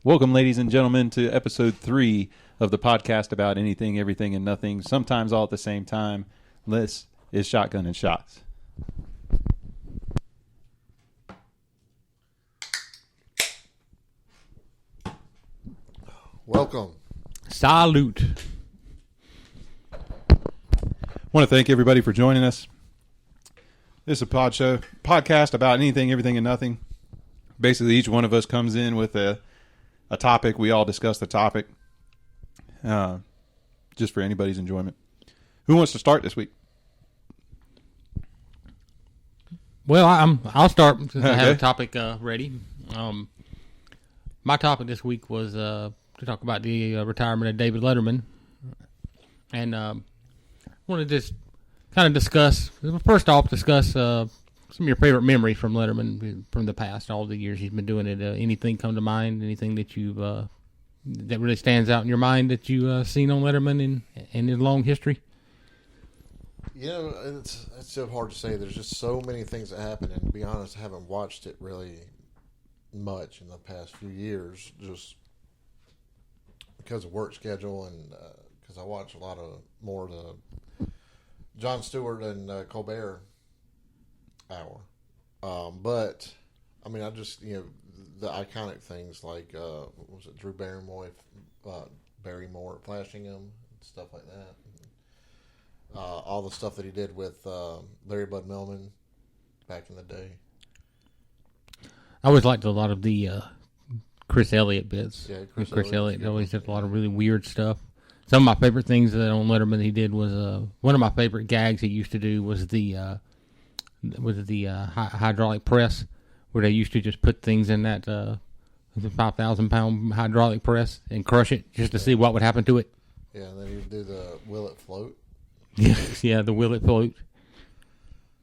Welcome, ladies and gentlemen, to episode 3 of the podcast about anything, everything, and nothing, sometimes all at the same time. This is Shotgun and Shots. Welcome. Salute. I want to thank everybody for joining us. This is a podcast about anything, everything, and nothing. Basically, each one of us comes in with a topic. We all discuss the topic, just for anybody's enjoyment. Who wants to start this week? Well, I'll start because I have Okay. a topic ready. My topic this week was to talk about the retirement of David Letterman, and I want to just kind of discuss some of your favorite memories from Letterman from the past, all the years he's been doing it. Anything come to mind? Anything that you've that really stands out in your mind that you've seen on Letterman in his long history? You know, it's so hard to say. There's just so many things that happen, and to be honest, I haven't watched it really much in the past few years, just because of work schedule and because I watch a lot more the Jon Stewart and Colbert hour. But I mean, I just the iconic things like what was it, Drew Barrymore flashing him, stuff like that. All the stuff that he did with Larry Bud Melman back in the day. I always liked a lot of the Chris Elliott bits. Yeah, Chris Elliott always did a lot of really weird stuff. Some of my favorite things that on Letterman he did was one of my favorite gags he used to do was the hydraulic press, where they used to just put things in that 5,000-pound hydraulic press and crush it just to see what would happen to it. Yeah, and then he would do the Will It Float? Yeah, the Will It Float.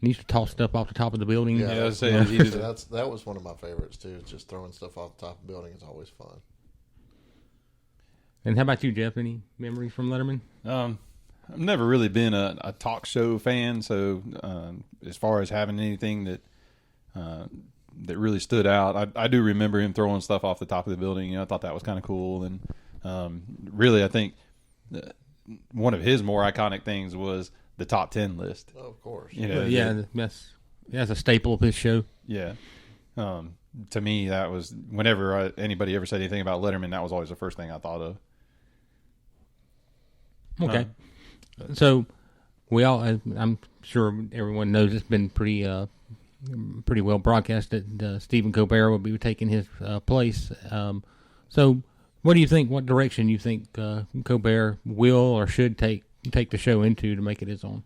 He used to toss stuff off the top of the building. Yeah, I was saying he did that was one of my favorites too. Just throwing stuff off the top of the building is always fun. And how about you, Jeff? Any memories from Letterman? I've never really been a talk show fan, so as far as having anything that really stood out, I do remember him throwing stuff off the top of the building. I thought that was kind of cool, and really, I think one of his more iconic things was the top 10 list. Oh, of course. That's a staple of his show. Yeah. To me, that was whenever anybody ever said anything about Letterman, that was always the first thing I thought of. Okay. So we all, I'm sure everyone knows, it's been pretty well broadcast that Stephen Colbert will be taking his place. So what do you think? What direction you think Colbert will or should take the show into to make it his own?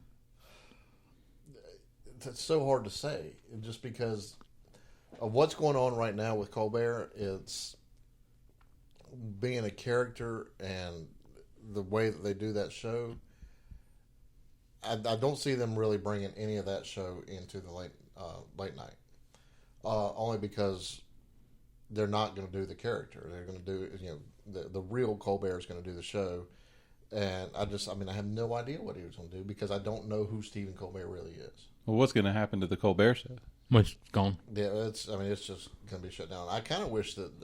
It's so hard to say, just because of what's going on right now with Colbert. It's being a character and the way that they do that show. I don't see them really bringing any of that show into the late night, only because they're not going to do the character. They're going to do the real Colbert is going to do the show, and I have no idea what he was going to do because I don't know who Stephen Colbert really is. Well, what's going to happen to the Colbert show? Well, it's gone. Yeah, it's just going to be shut down. I kind of wish that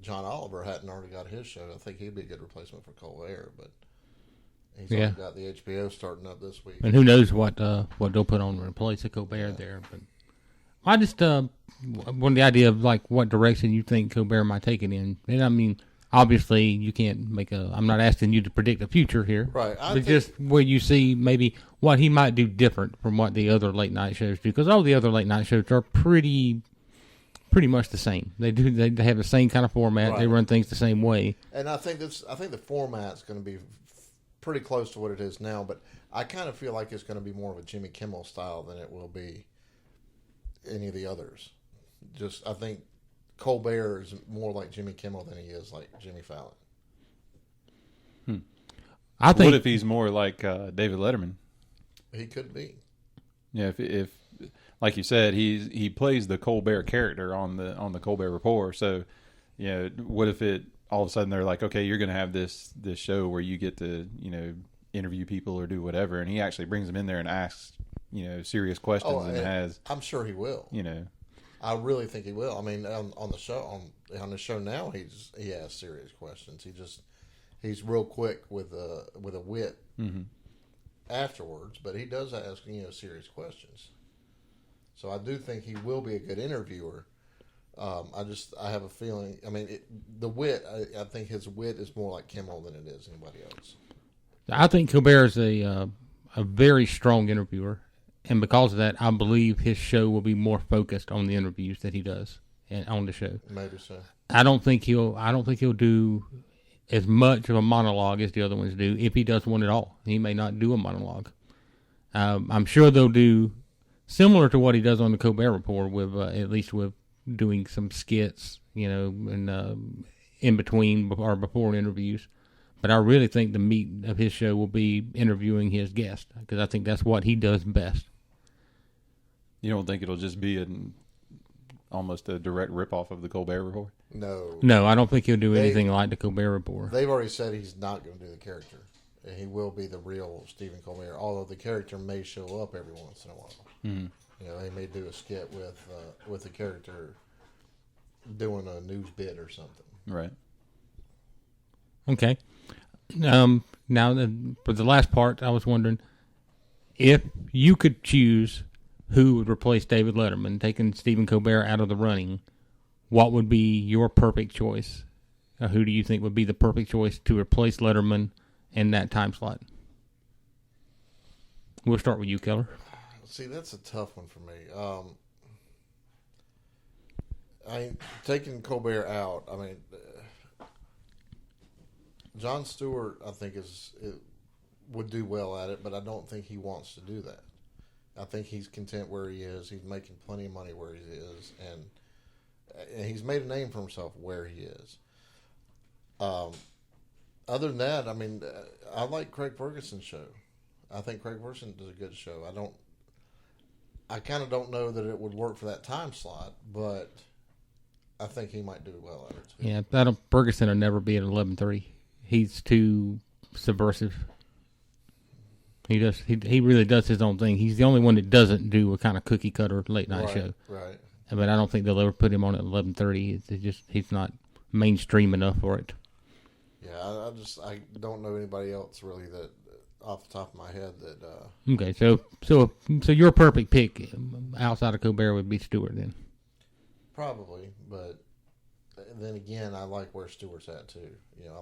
John Oliver hadn't already got his show. I think he'd be a good replacement for Colbert, but he's already got the HBO starting up this week. And who knows what they'll put on to replace the Colbert there. But I just want the idea of like what direction you think Colbert might take it in. And I mean, obviously you can't make I'm not asking you to predict the future here. Right. But just where you see maybe what he might do different from what the other late night shows do. Because all the other late night shows are pretty much the same. They have the same kind of format. Right. They run things the same way. And I think the format's going to be pretty close to what it is now, but I kind of feel like it's going to be more of a Jimmy Kimmel style than it will be any of the others. I think Colbert is more like Jimmy Kimmel than he is like Jimmy Fallon. I think. What if he's more like David Letterman? He could be. Yeah, if like you said, he plays the Colbert character on the Colbert Report. So, what if it all of a sudden they're like, okay, you're going to have this show where you get to interview people or do whatever, and he actually brings them in there and asks serious questions and has. I'm sure he will. I really think he will. I mean, on the show, on the show now, he has serious questions. He's real quick with a wit afterwards, but he does ask serious questions. So I do think he will be a good interviewer. I have a feeling. I mean, the wit. I think his wit is more like Kimmel than it is anybody else. I think Colbert is a very strong interviewer, and because of that, I believe his show will be more focused on the interviews that he does on the show. Maybe so. I don't think he'll do as much of a monologue as the other ones do. If he does one at all, he may not do a monologue. I'm sure they'll do similar to what he does on the Colbert Report, with at least with doing some skits, and in between or before interviews. But I really think the meat of his show will be interviewing his guest, because I think that's what he does best. You don't think it'll just be almost a direct ripoff of the Colbert Report? No, I don't think he'll do anything like the Colbert Report. They've already said he's not going to do the character. He will be the real Stephen Colbert, although the character may show up every once in a while. Mm-hmm. They may do a skit with the character doing a news bit or something. Right. Okay. Now, for the last part, I was wondering if you could choose who would replace David Letterman, taking Stephen Colbert out of the running, what would be your perfect choice? Who do you think would be the perfect choice to replace Letterman in that time slot? We'll start with you, Keller. See, that's a tough one for me. Taking Colbert out, I mean, Jon Stewart, I think, would do well at it, but I don't think he wants to do that. I think he's content where he is. He's making plenty of money where he is, and he's made a name for himself where he is. Other than that, I mean, I like Craig Ferguson's show. I think Craig Ferguson does a good show. I kind of don't know that it would work for that time slot, but I think he might do well at it too. Yeah, Ferguson will never be at 11:30. He's too subversive. He really does his own thing. He's the only one that doesn't do a kind of cookie cutter late night show. Right. But I don't think they'll ever put him on at 11:30. He's not mainstream enough for it. Yeah, I don't know anybody else really that off the top of my head that. Okay, so your perfect pick outside of Colbert would be Stewart then. Probably, but then again, I like where Stewart's at too. I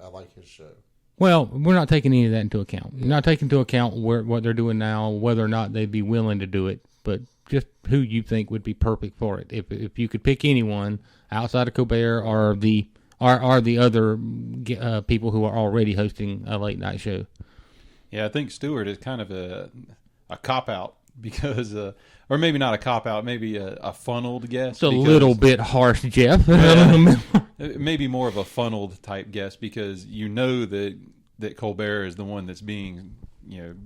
like his show. Well, we're not taking any of that into account. We're not taking into account what they're doing now, whether or not they'd be willing to do it, but just who you think would be perfect for it. If you could pick anyone outside of Colbert or the other people who are already hosting a late night show. Yeah, I think Stewart is kind of a cop out because, or maybe not a cop out, maybe a funneled guest. It's a little bit harsh, Jeff. Maybe more of a funneled type guest because that Colbert is the one that's being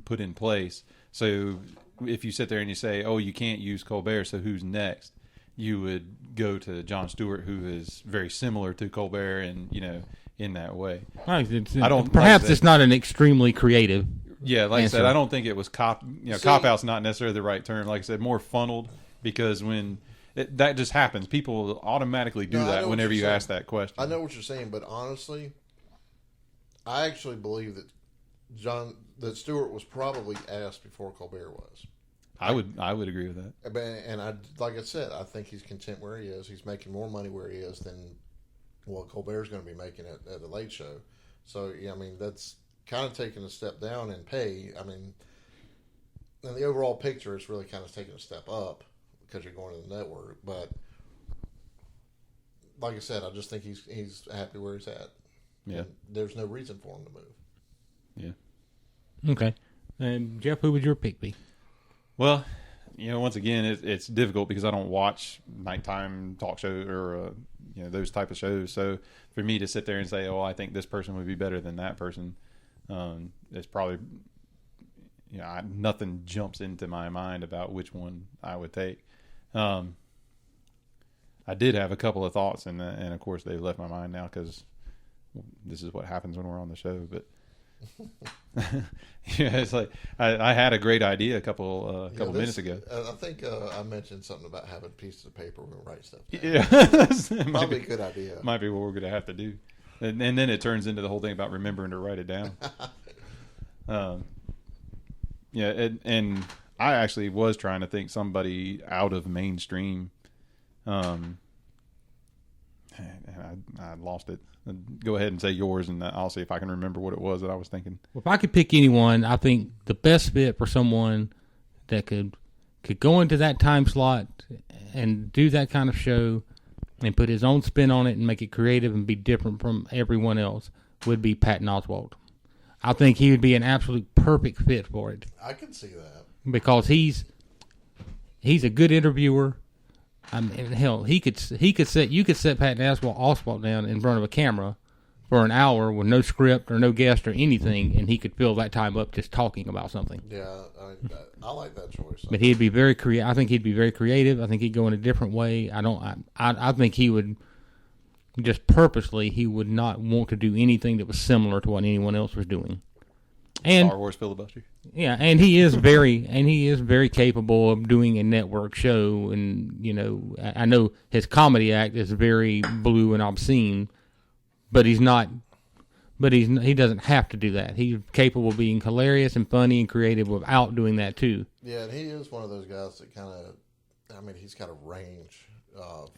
put in place. So if you sit there and you say, "Oh, you can't use Colbert, so who's next?" you would go to Jon Stewart, who is very similar to Colbert, and in that way. It's not an extremely creative. Yeah, like answer. I said, I don't think it was cop out's not necessarily the right term. Like I said, more funneled because when that just happens, people automatically do that whenever you ask that question. I know what you're saying, but honestly, I actually believe that Stewart was probably asked before Colbert was. I would agree with that. And like I said, I think he's content where he is. He's making more money where he is than what Colbert's going to be making at the Late Show. So yeah, I mean that's kind of taking a step down in pay. I mean, in the overall picture, it's really kind of taking a step up because you're going to the network. But like I said, I just think he's happy where he's at. Yeah, and there's no reason for him to move. Yeah. Okay. And Jeff, who would your pick be? Well, once again, it's difficult because I don't watch nighttime talk show or those type of shows. So for me to sit there and say, "Oh, I think this person would be better than that person," it's probably nothing jumps into my mind about which one I would take. I did have a couple of thoughts, and of course they left my mind now because this is what happens when we're on the show. But Yeah, it's like I had a great idea a couple minutes ago. I think I mentioned something about having pieces of paper when we write stuff down. Yeah, Probably a good idea. Might be what we're going to have to do. And then it turns into the whole thing about remembering to write it down. Yeah, and I actually was trying to think somebody out of mainstream. And I lost it. Go ahead and say yours, and I'll see if I can remember what it was that I was thinking. Well, if I could pick anyone, I think the best fit for someone that could go into that time slot and do that kind of show and put his own spin on it and make it creative and be different from everyone else would be Patton Oswalt. I think he would be an absolute perfect fit for it. I can see that. Because he's a good interviewer. I mean, hell, you could set Patton Oswalt down in front of a camera for an hour with no script or no guest or anything, and he could fill that time up just talking about something. Yeah, I like that choice. But he'd be very creative. I think he'd be very creative. I think he'd go in a different way. I think he would just purposely. He would not want to do anything that was similar to what anyone else was doing. And Star Wars filibuster. yeah, and he is very capable of doing a network show. And I know his comedy act is very blue and obscene, but he's not. But he doesn't have to do that. He's capable of being hilarious and funny and creative without doing that too. Yeah, and he is one of those guys that kind of. I mean, he's got a range of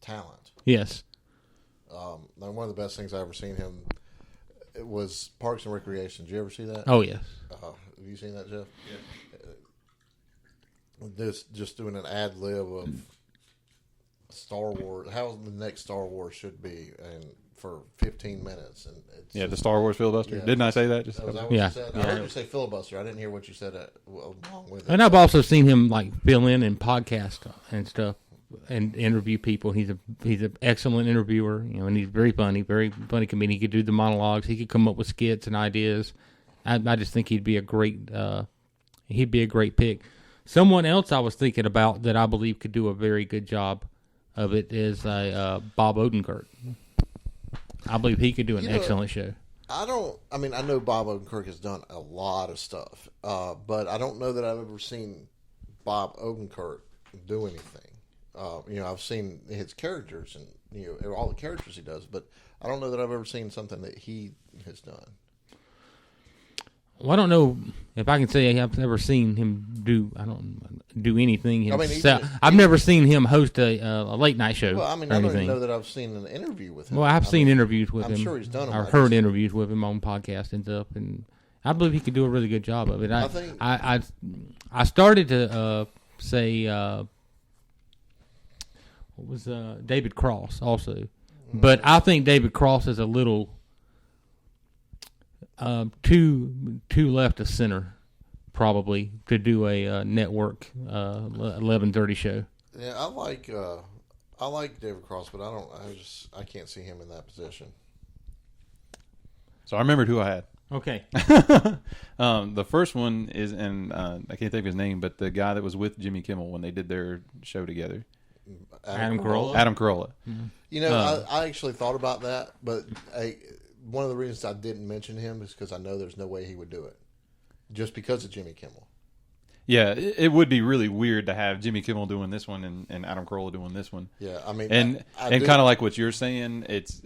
talent. Yes. And one of the best things I ever seen him. It was Parks and Recreation. Did you ever see that? Oh yes. Have you seen that, Jeff? Yeah. Just doing an ad lib of Star Wars. How the next Star Wars should be, and for 15 minutes. And the Star Wars filibuster. Yeah. Didn't I say that? Is that what Yeah. you said? I heard you say filibuster. I didn't hear what you said along with it. And I've also seen him like fill in podcasts and stuff and interview people. He's an excellent interviewer, and he's very funny comedian. He could do the monologues. He could come up with skits and ideas. I just think he'd be a great pick. Someone else I was thinking about that I believe could do a very good job of it is Bob Odenkirk. I believe he could do an excellent show. I know Bob Odenkirk has done a lot of stuff, but I don't know that I've ever seen Bob Odenkirk do anything. I've seen his characters and all the characters he does, but I don't know that I've ever seen something that he has done. Well, I don't know if I can say I've never seen him do. I don't do anything himself. I've never seen him host a late night show. Well, I don't even know that I've seen an interview with him. Well, I've seen interviews with him. I'm sure he's done them. I've heard interviews with him on podcasts and stuff, and I believe he could do a really good job of it. I started to say what was David Cross also, but I think David Cross is a little too left of center, probably, to do a network 11:30 show. Yeah, I like David Cross, but I can't see him in that position. So I remembered who I had. Okay. The first one is, and I can't think of his name, but the guy that was with Jimmy Kimmel when they did their show together. Adam Carolla. Adam Carolla. Mm-hmm. I actually thought about that, but one of the reasons I didn't mention him is because I know there's no way he would do it, just because of Jimmy Kimmel. Yeah, it would be really weird to have Jimmy Kimmel doing this one and Adam Carolla doing this one. Yeah, I mean, and kind of like what you're saying, it's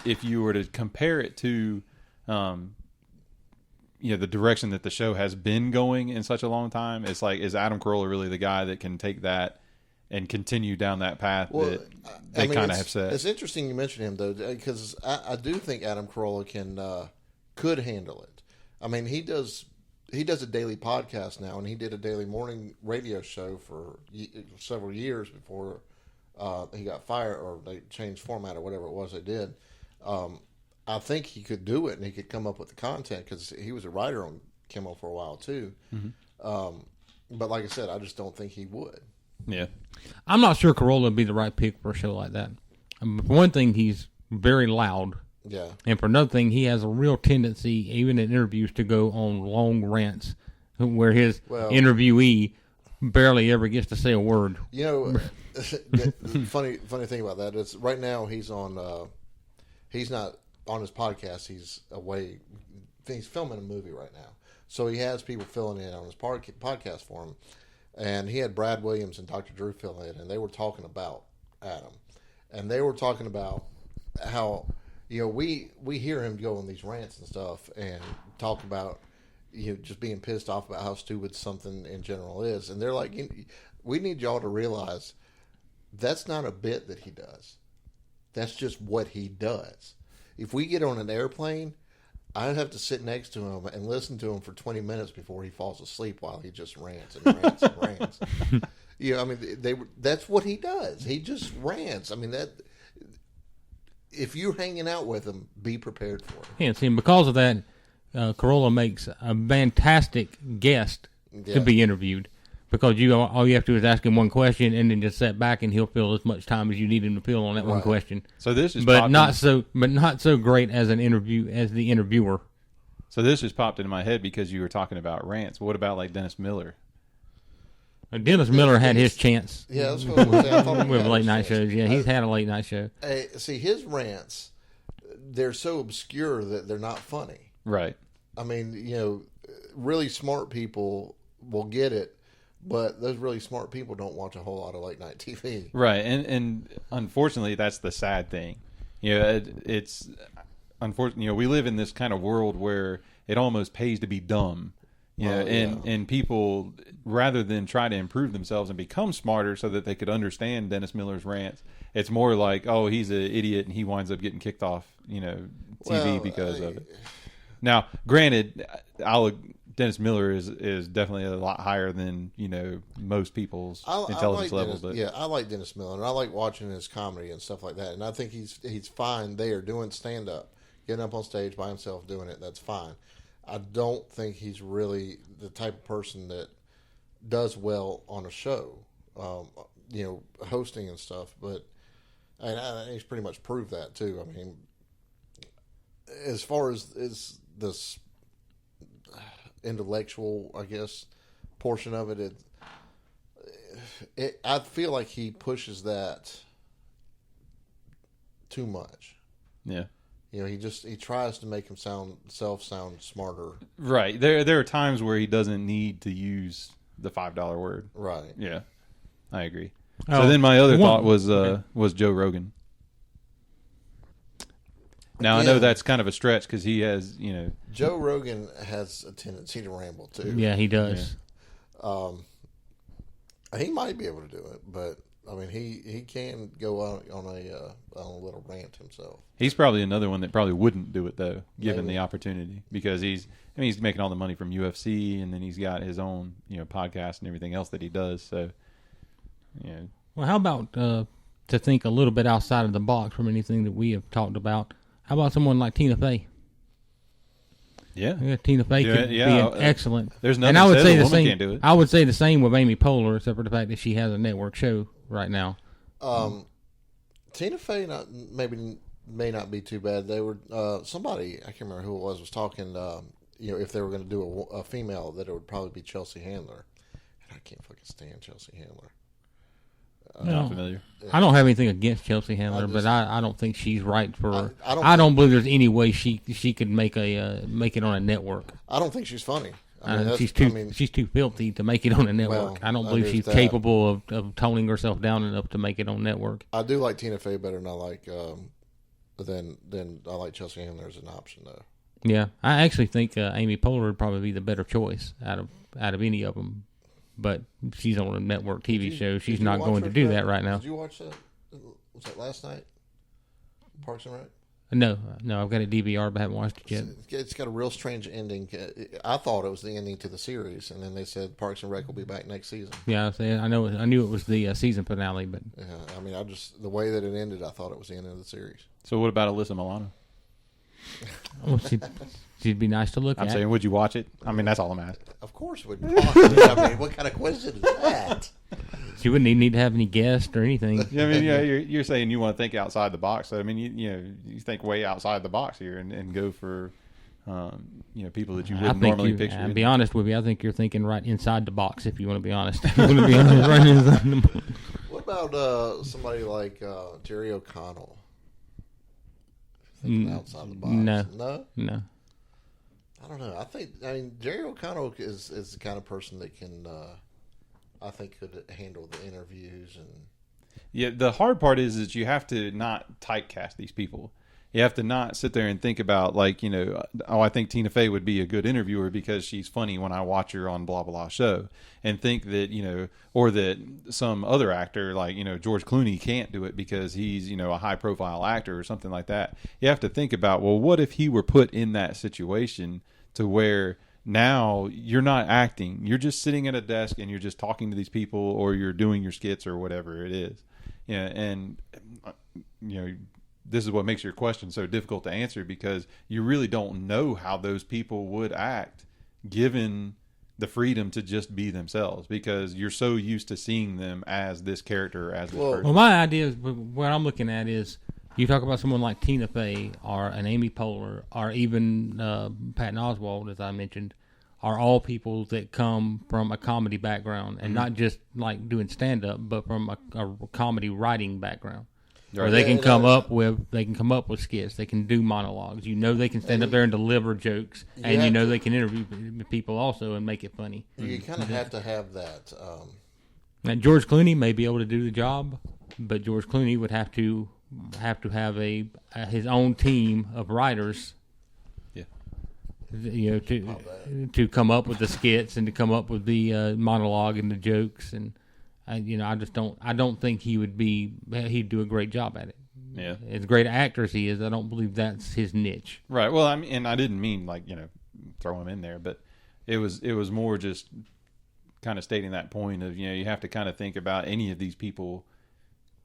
if you were to compare it to, the direction that the show has been going in such a long time, it's like, is Adam Carolla really the guy that can take that and continue down that path that they kind of have set? It's interesting you mention him though, because I do think Adam Carolla could handle it. I mean, he does a daily podcast now, and he did a daily morning radio show for several years before he got fired or they changed format or whatever it was they did. I think he could do it, and he could come up with the content because he was a writer on Kimmel for a while too. Mm-hmm. But like I said, I just don't think he would. Yeah, I'm not sure Carolla would be the right pick for a show like that. For one thing, he's very loud. Yeah. And for another thing, he has a real tendency, even in interviews, to go on long rants where his interviewee barely ever gets to say a word. The funny thing about that is right now he's on. He's not on his podcast. He's away he's filming a movie right now, so he has people filling in on his podcast for him, and he had Brad Williams and Dr. Drew fill in, and they were talking about Adam, and they were talking about how we hear him go on these rants and stuff and talk about just being pissed off about how stupid something in general is, and they're like, we need y'all to realize that's not a bit that he does. That's just what he does. If we get on an airplane, I'd have to sit next to him and listen to him for 20 minutes before he falls asleep while he just rants and rants and rants. I mean, that's what he does. He just rants. I mean, if you're hanging out with him, be prepared for it. Yeah, see, and because of that, Corolla makes a fantastic guest to be interviewed. Because all you have to do is ask him one question and then just sit back and he'll fill as much time as you need him to fill on that one question. So this is not so great as an interview as the interviewer. So this just popped into my head because you were talking about rants. What about like Dennis Miller? Dennis Miller had his chance. Yeah, that's what I was saying. With late night shows. Yeah, he's had a late night show. See, his rants, they're so obscure that they're not funny. Right. I mean, really smart people will get it. But those really smart people don't watch a whole lot of late night TV. Right, and unfortunately, that's the sad thing. It's unfortunate. We live in this kind of world where it almost pays to be dumb. And people, rather than try to improve themselves and become smarter so that they could understand Dennis Miller's rants, it's more like, oh, he's an idiot and he winds up getting kicked off, TV because of it. Now, granted, Dennis Miller is definitely a lot higher than most people's intelligence level. But I like Dennis Miller, and I like watching his comedy and stuff like that. And I think he's fine there doing stand up, getting up on stage by himself doing it. That's fine. I don't think he's really the type of person that does well on a show, hosting and stuff. And he's pretty much proved that too. I mean, as far as this intellectual, I guess, portion of it, I feel like he pushes that too much. Yeah. He tries to make himself sound smarter. Right. There are times where he doesn't need to use the $5 word. Right. Yeah. I agree. So then my other thought was Joe Rogan. Now, I know that's kind of a stretch because he has, Joe Rogan has a tendency to ramble, too. Yeah, he does. Yeah. He might be able to do it, but, I mean, he can go out on a little rant himself. He's probably another one that probably wouldn't do it, though, given the opportunity. Because he's making all the money from UFC, and then he's got his own, podcast and everything else that he does. So, yeah. Well, how about to think a little bit outside of the box from anything that we have talked about? How about someone like Tina Fey? Yeah, Tina Fey could be excellent. There's nothing. And I would say the same. Can't do it. I would say the same with Amy Poehler, except for the fact that she has a network show right now. Tina Fey may not be too bad. They were somebody, I can't remember who it was talking. If they were going to do a female, that it would probably be Chelsea Handler. And I can't fucking stand Chelsea Handler. Not familiar. I don't have anything against Chelsea Handler, but I don't think she's right for. I don't believe there's any way she could make it on a network. I don't think she's funny. She's too filthy to make it on a network. Well, I don't believe she's capable of toning herself down enough to make it on network. I do like Tina Fey better than I like Chelsea Handler as an option though. Yeah, I actually think Amy Poehler would probably be the better choice out of any of them. But she's on a network TV show. She's not going to do that right now. Did you watch that? Was that last night? Parks and Rec? No, I've got a DVR, but I haven't watched it yet. It's got a real strange ending. I thought it was the ending to the series, and then they said Parks and Rec will be back next season. Yeah, I knew it was the season finale, but yeah, I mean, the way that it ended, I thought it was the end of the series. So what about Alyssa Milano? Well, she'd be nice to look at. I'm saying, would you watch it? I mean, that's all I'm asking. Of course, would watch it. I mean, what kind of question is that? She wouldn't even need to have any guests or anything. Yeah, I mean, you're saying you want to think outside the box. So I mean, you think way outside the box here and go for people that you wouldn't normally picture. To be honest with you, I think you're thinking right inside the box. If you want to be honest, right inside the box. What about somebody like Jerry O'Connell? Thinking outside the box. No. I don't know. I mean, Jerry O'Connell is the kind of person that can, I think, could handle the interviews and. Yeah, the hard part is that you have to not typecast these people. You have to not sit there and think about, like, you know, oh, I think Tina Fey would be a good interviewer because she's funny when I watch her on blah, blah, show. And think that, you know, or that some other actor, like, you know, George Clooney can't do it because he's, you know, a high-profile actor or something like that. You have to think about, well, what if he were put in that situation to where now you're not acting. You're just sitting at a desk and you're just talking to these people, or you're doing your skits or whatever it is. Yeah, and, you know, this is what makes your question so difficult to answer, because you really don't know how those people would act given the freedom to just be themselves, because you're so used to seeing them as this character, as this person. Well, my idea is, what I'm looking at is, you talk about someone like Tina Fey or an Amy Poehler or even Patton Oswalt, as I mentioned, are all people that come from a comedy background, and not just like doing stand-up, but from a comedy writing background. Or they can come up with skits. They can do monologues. You know, they can stand up there and deliver jokes, and you know they can interview people also and make it funny. You kind of have to have that. Now, George Clooney may be able to do the job, but George Clooney would have to have his own team of writers. Yeah, you know, to come up with the skits and to come up with the monologue and the jokes and. I don't think he'd do a great job at it. Yeah. As great an actor as he is, I don't believe that's his niche. Right. Well, I mean, and I didn't mean, like, you know, throw him in there, but it was more just kind of stating that point of, you know, you have to kind of think about any of these people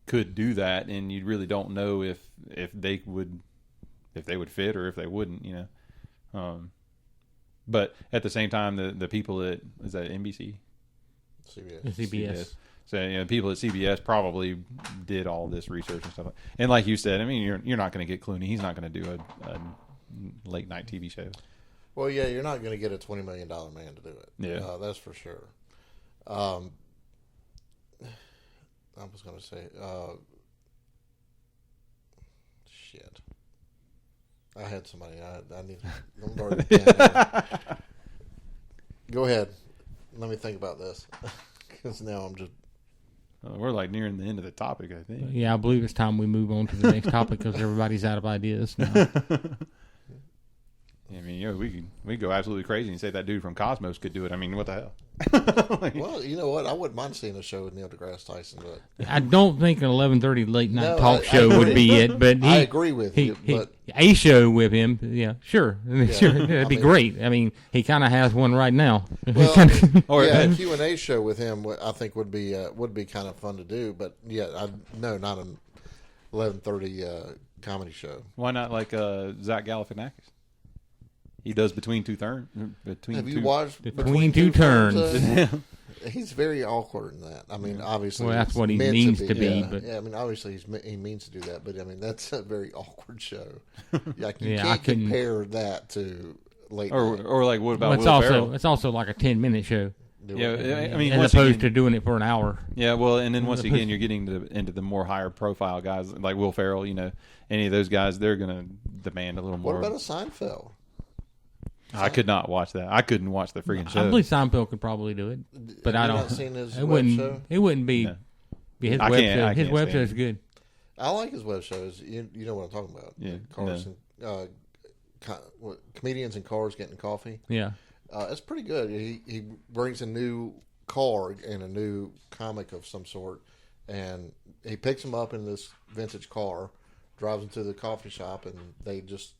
could do that, and you really don't know if they would fit or if they wouldn't, you know. But at the same time, the people is that NBC? CBS. So, you know, people at CBS probably did all this research and stuff. And like you said, I mean, you're not going to get Clooney. He's not going to do a late night TV show. Well, yeah, you're not going to get a $20 million man to do it. Yeah, that's for sure. I was going to say, shit. I had somebody. I need. Go ahead. Let me think about this, because now I'm just. We're like nearing the end of the topic, I think. Yeah, I believe it's time we move on to the next topic because everybody's out of ideas now. I mean, you know, we go absolutely crazy and say that dude from Cosmos could do it. I mean, what the hell? Well, you know what? I wouldn't mind seeing a show with Neil deGrasse Tyson, but I don't think an 11:30 late night talk show would be it. But I agree with you. But a show with him, yeah, sure, sure, that'd be great. I mean, he kind of has one right now. Well, a Q&A show with him, I think would be kind of fun to do. But yeah, no, not an 11:30 comedy show. Why not like Zach Galifianakis? He does Between Two Turns. Have you watched Between Two Turns? He's very awkward in that. I mean, obviously, well, that's what he means to be. Yeah, but I mean, obviously, he means to do that. But I mean, that's a very awkward show. Like you Yeah, can't compare that to late night. Or like what about it's Will Ferrell? It's also like a 10-minute show. Yeah, I mean, as opposed to doing it for an hour. Yeah, well, and then once again, you're getting into the more higher profile guys like Will Ferrell. You know, any of those guys, they're going to demand a little more. What about a Seinfeld? I could not watch that. I couldn't watch the freaking show. I believe Seinfeld could probably do it, but I don't. Not seen his it web show? It wouldn't be. No. His web show. His web show is good. I like his web shows. You know what I'm talking about? Yeah, cars and comedians in cars getting coffee. Yeah, it's pretty good. He brings a new car and a new comic of some sort, and he picks him up in this vintage car, drives him to the coffee shop, and they just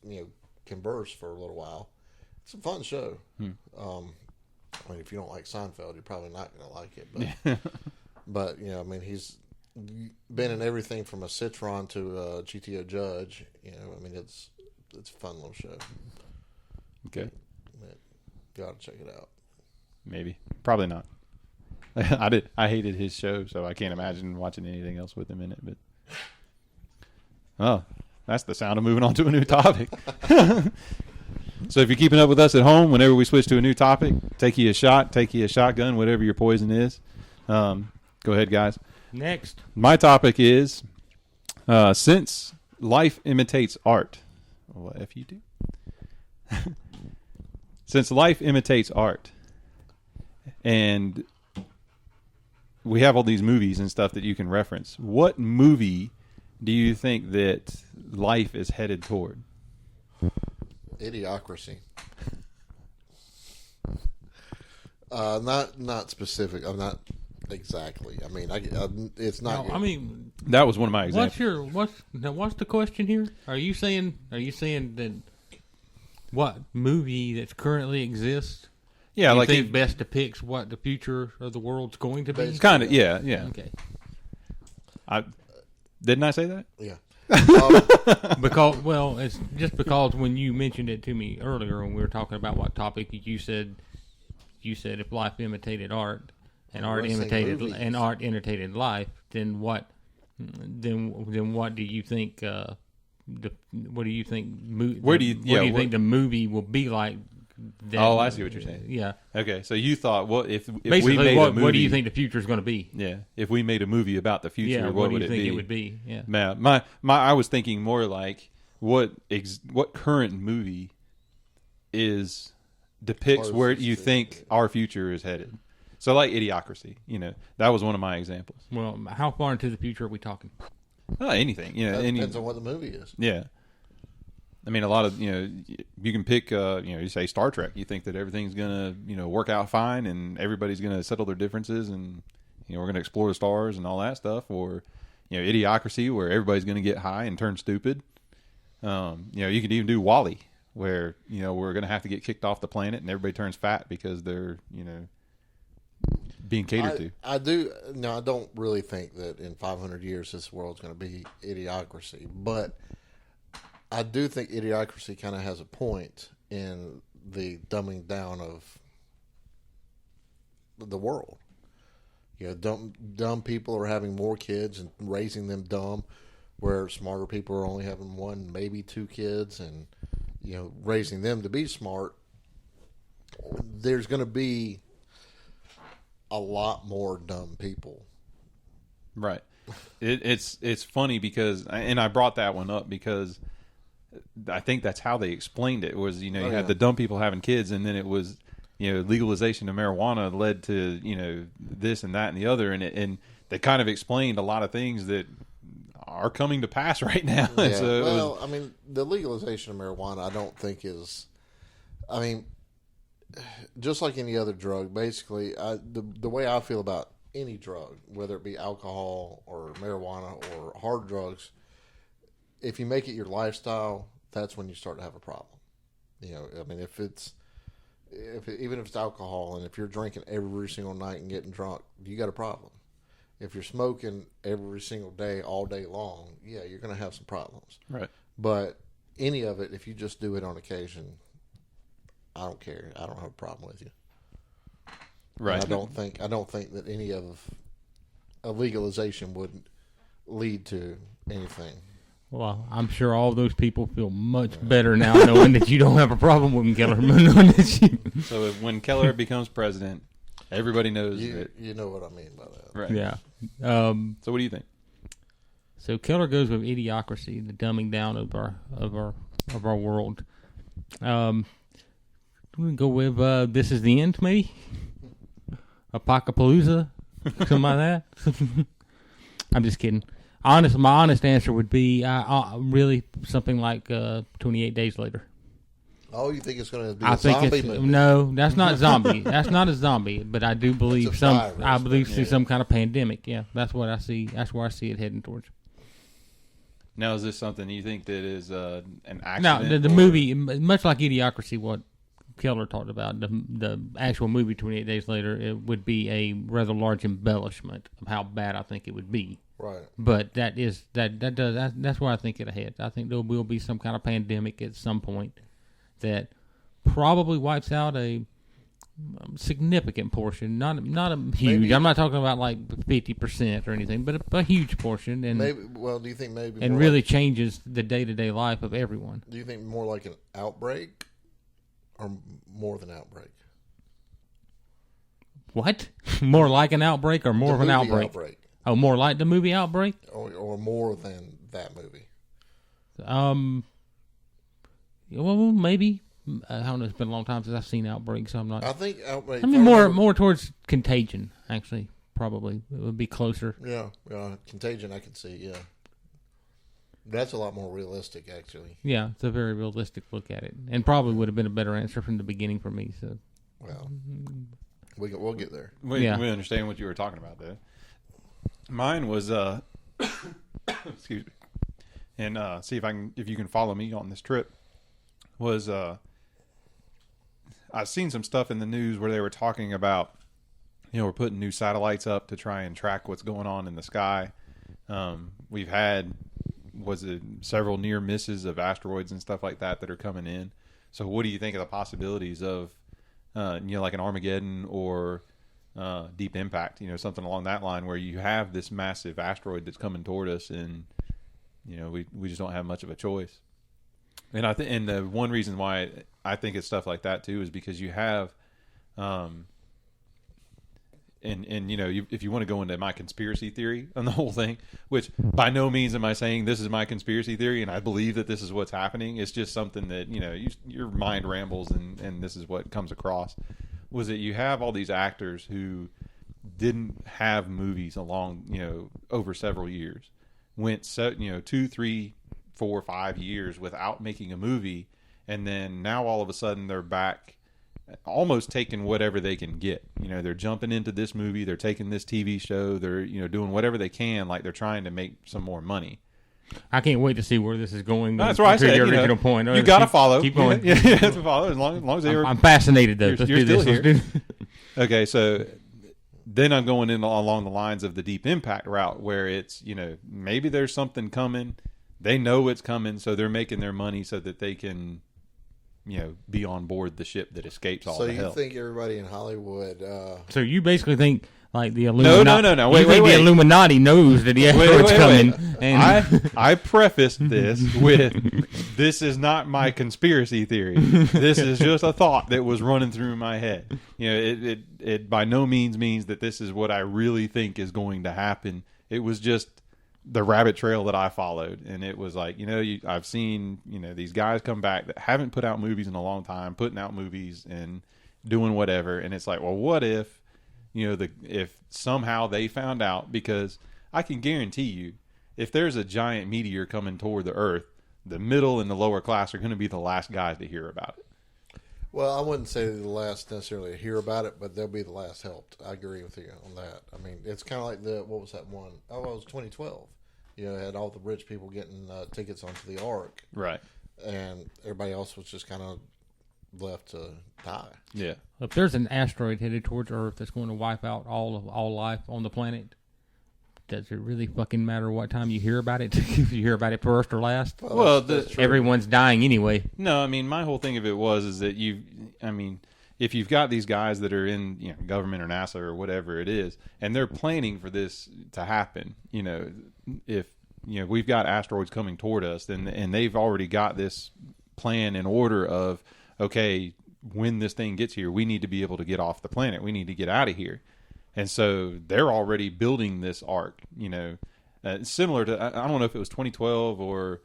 converse for a little while. It's a fun show. I mean, if you don't like Seinfeld, you're probably not going to like it. But, but I mean, he's been in everything from a Citron to a GTO Judge. I mean, it's a fun little show. Okay, got to check it out. Maybe, probably not. I hated his show, so I can't imagine watching anything else with him in it. But that's the sound of moving on to a new topic. So if you're keeping up with us at home, whenever we switch to a new topic, take you a shot, take you a shotgun, whatever your poison is. Go ahead, guys. Next. My topic is, since life imitates art. What if you do? Since life imitates art, and we have all these movies and stuff that you can reference, what movie do you think that life is headed toward? Idiocracy. Not specific. I'm not exactly. I mean, it's not. No, I mean, that was one of my examples. What's the question here? Are you saying that what movie that's currently exists? Yeah, you like think best depicts what the future of the world's going to be. Kind of, yeah. Okay. Didn't I say that? Yeah. Because it's just because when you mentioned it to me earlier when we were talking about what topic, you said if life imitated art and art imitated life, then what do you think what do you think the movie will be like? I see what you're saying. Yeah. Okay, so you thought, well, if basically, we made a movie, what do you think the future is going to be? Yeah, if we made a movie about the future, what would it be? What do you think it would be? Yeah. Man, I was thinking more like what current movie depicts where you think our future is headed. So like Idiocracy, that was one of my examples. Well, how far into the future are we talking? Anything, depends on what the movie is. Yeah. I mean, a lot of, you can pick, you say Star Trek. You think that everything's going to, work out fine and everybody's going to settle their differences and, we're going to explore the stars and all that stuff. Or, Idiocracy, where everybody's going to get high and turn stupid. You could even do Wall-E, where, we're going to have to get kicked off the planet and everybody turns fat because they're, being catered to. I don't really think that in 500 years this world's going to be Idiocracy, but I do think Idiocracy kind of has a point in the dumbing down of the world. Dumb people are having more kids and raising them dumb, where smarter people are only having one, maybe two kids, and raising them to be smart. There's going to be a lot more dumb people. Right. It's funny because, and I brought that one up because I think that's how they explained it. Was you had the dumb people having kids, and then it was legalization of marijuana led to this and that and the other, and they kind of explained a lot of things that are coming to pass right now. Yeah. So I mean, the legalization of marijuana, I don't think is. I mean, just like any other drug, basically, the way I feel about any drug, whether it be alcohol or marijuana or hard drugs. If you make it your lifestyle, that's when you start to have a problem. I mean, even if it's alcohol, and if you're drinking every single night and getting drunk, you got a problem. If you're smoking every single day, all day long, yeah, you're going to have some problems. Right. But any of it, if you just do it on occasion, I don't care. I don't have a problem with you. Right. And I don't think that any of a legalization would lead to anything. Well, I'm sure all those people feel much better now knowing that you don't have a problem with Keller. So when Keller becomes president, everybody knows that. You know what I mean by that. Right. Yeah. So what do you think? So Keller goes with Idiocracy, the dumbing down of our world. We can go with This Is the End, maybe? Apocalypse, something like that. I'm just kidding. My honest answer would be really something like 28 Days Later. Oh, you think it's going to be a zombie movie? No, that's not zombie. That's not a zombie, but I do believe see some kind of pandemic. Yeah, that's what I see. That's where I see it heading towards. Now, is this something you think that is an accident? No, the movie, much like Idiocracy, what Keller talked about, the actual movie 28 Days Later, it would be a rather large embellishment of how bad I think it would be. Right. But that's where I think it'll head. I think there will be some kind of pandemic at some point that probably wipes out a significant portion, not a huge. Maybe, I'm not talking about like 50% or anything, but a huge portion. And maybe. Well, do you think maybe and really changes the day-to-day life of everyone? Do you think more like an outbreak, or more than outbreak? What? More like an outbreak, or more of an outbreak? Oh, more like the movie Outbreak? Or more than that movie? Well, maybe I don't know. It's been a long time since I've seen Outbreak, so I'm not. I think Outbreak. I mean, more towards Contagion. Actually, probably it would be closer. Yeah, Contagion. I can see. Yeah, that's a lot more realistic, actually. Yeah, it's a very realistic look at it, and probably would have been a better answer from the beginning for me. So, well, we'll get there. We understand what you were talking about, though. Mine was excuse me, and see if you can follow me on this trip. Was I've seen some stuff in the news where they were talking about, we're putting new satellites up to try and track what's going on in the sky. We've had several near misses of asteroids and stuff like that are coming in. So what do you think of the possibilities of like an Armageddon or Deep Impact, something along that line, where you have this massive asteroid that's coming toward us, and we just don't have much of a choice. And and the one reason why I think it's stuff like that too is because you have, if you want to go into my conspiracy theory on the whole thing, which by no means am I saying this is my conspiracy theory and I believe that this is what's happening. It's just something that your mind rambles and this is what comes across. Was that you have all these actors who didn't have movies over several years, went 2, 3, 4, 5 years without making a movie, and then now all of a sudden they're back, almost taking whatever they can get. They're jumping into this movie, they're taking this TV show, they're doing whatever they can, like they're trying to make some more money. I can't wait to see where this is going. That's what I said. Your original point. You got to follow. Keep going. Yeah, you have to follow as long as I'm fascinated though. You're still here. Okay, so then I'm going in along the lines of the Deep Impact route, where it's maybe there's something coming. They know it's coming, so they're making their money so that they can, be on board the ship that escapes all the hell. So you think everybody in Hollywood? So you basically think like the Illuminati? No. Wait. The Illuminati knows that the asteroid's coming. And I prefaced this with, this is not my conspiracy theory. This is just a thought that was running through my head. It by no means means that this is what I really think is going to happen. It was just the rabbit trail that I followed, and it was like, I've seen these guys come back that haven't put out movies in a long time, putting out movies and doing whatever, and it's like, well, what if if somehow they found out? Because I can guarantee you, if there's a giant meteor coming toward the Earth, the middle and the lower class are going to be the last guys to hear about it. Well, I wouldn't say the last necessarily to hear about it, but they'll be the last helped. I agree with you on that. I mean, it's kind of like what was that one? Oh, it was 2012. Had all the rich people getting tickets onto the Ark. Right. And everybody else was just kind of left to die. Yeah. If there's an asteroid headed towards Earth that's going to wipe out all life on the planet, does it really fucking matter what time you hear about it? If you hear about it first or last? Well, that's everyone's dying anyway. No, I mean, my whole thing of it is that if you've got these guys that are in government or NASA or whatever it is, and they're planning for this to happen, if we've got asteroids coming toward us, and they've already got this plan in order of, okay, when this thing gets here, we need to be able to get off the planet. We need to get out of here. And so they're already building this arc, similar to, I don't know if it was 2012 or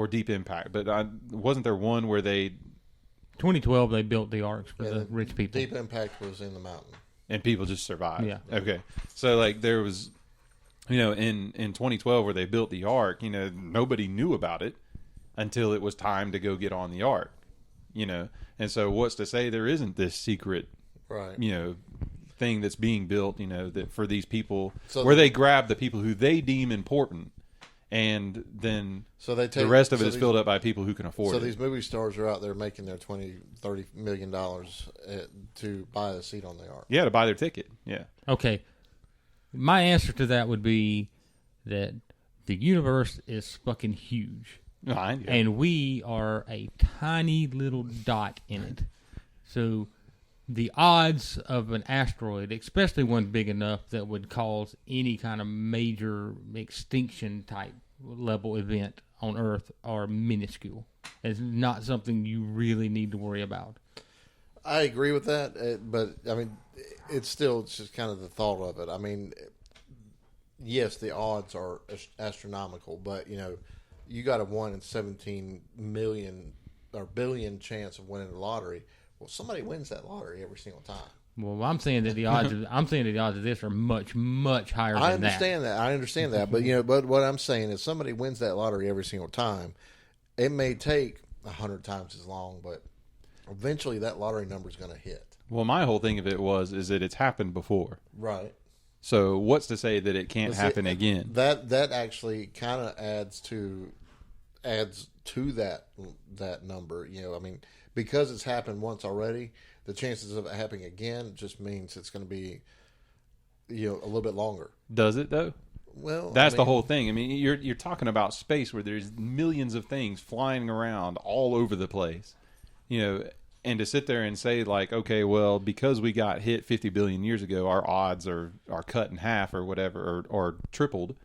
Deep Impact, but wasn't there one where 2012 they built the arcs for the rich people. Deep Impact was in the mountain. And people just survived. Yeah. Okay. So like there was, in 2012 where they built the ark, nobody knew about it until it was time to go get on the ark, And so what's to say there isn't this secret, right, thing that's being built, that for these people, where they grab the people who they deem important, and then the rest of it is filled up by people who can afford it. So these movie stars are out there making their $20-30 million to buy a seat on the ark. Yeah, to buy their ticket. Yeah. Okay. My answer to that would be that the universe is fucking huge. And we are a tiny little dot in it. So the odds of an asteroid, especially one big enough that would cause any kind of major extinction type level event on Earth, are minuscule. It's not something you really need to worry about. I agree with that, but I mean, it's just kind of the thought of it. I mean, yes, the odds are astronomical, but you got a 1 in 17 million or billion chance of winning the lottery. Well, somebody wins that lottery every single time. Well, I'm saying that the odds of this are much, much higher than that. I understand that. But but what I'm saying is somebody wins that lottery every single time. It may take 100 times as long, but eventually that lottery number is going to hit. Well, my whole thing of it is that it's happened before. Right. So what's to say that it can't happen again? That actually kind of adds to that number. I mean, because it's happened once already, the chances of it happening again just means it's going to be, a little bit longer. Does it though? Well, that's the whole thing. I mean, you're talking about space where there's millions of things flying around all over the place, and to sit there and say like, okay, well, because we got hit 50 billion years ago, our odds are cut in half or whatever, or tripled,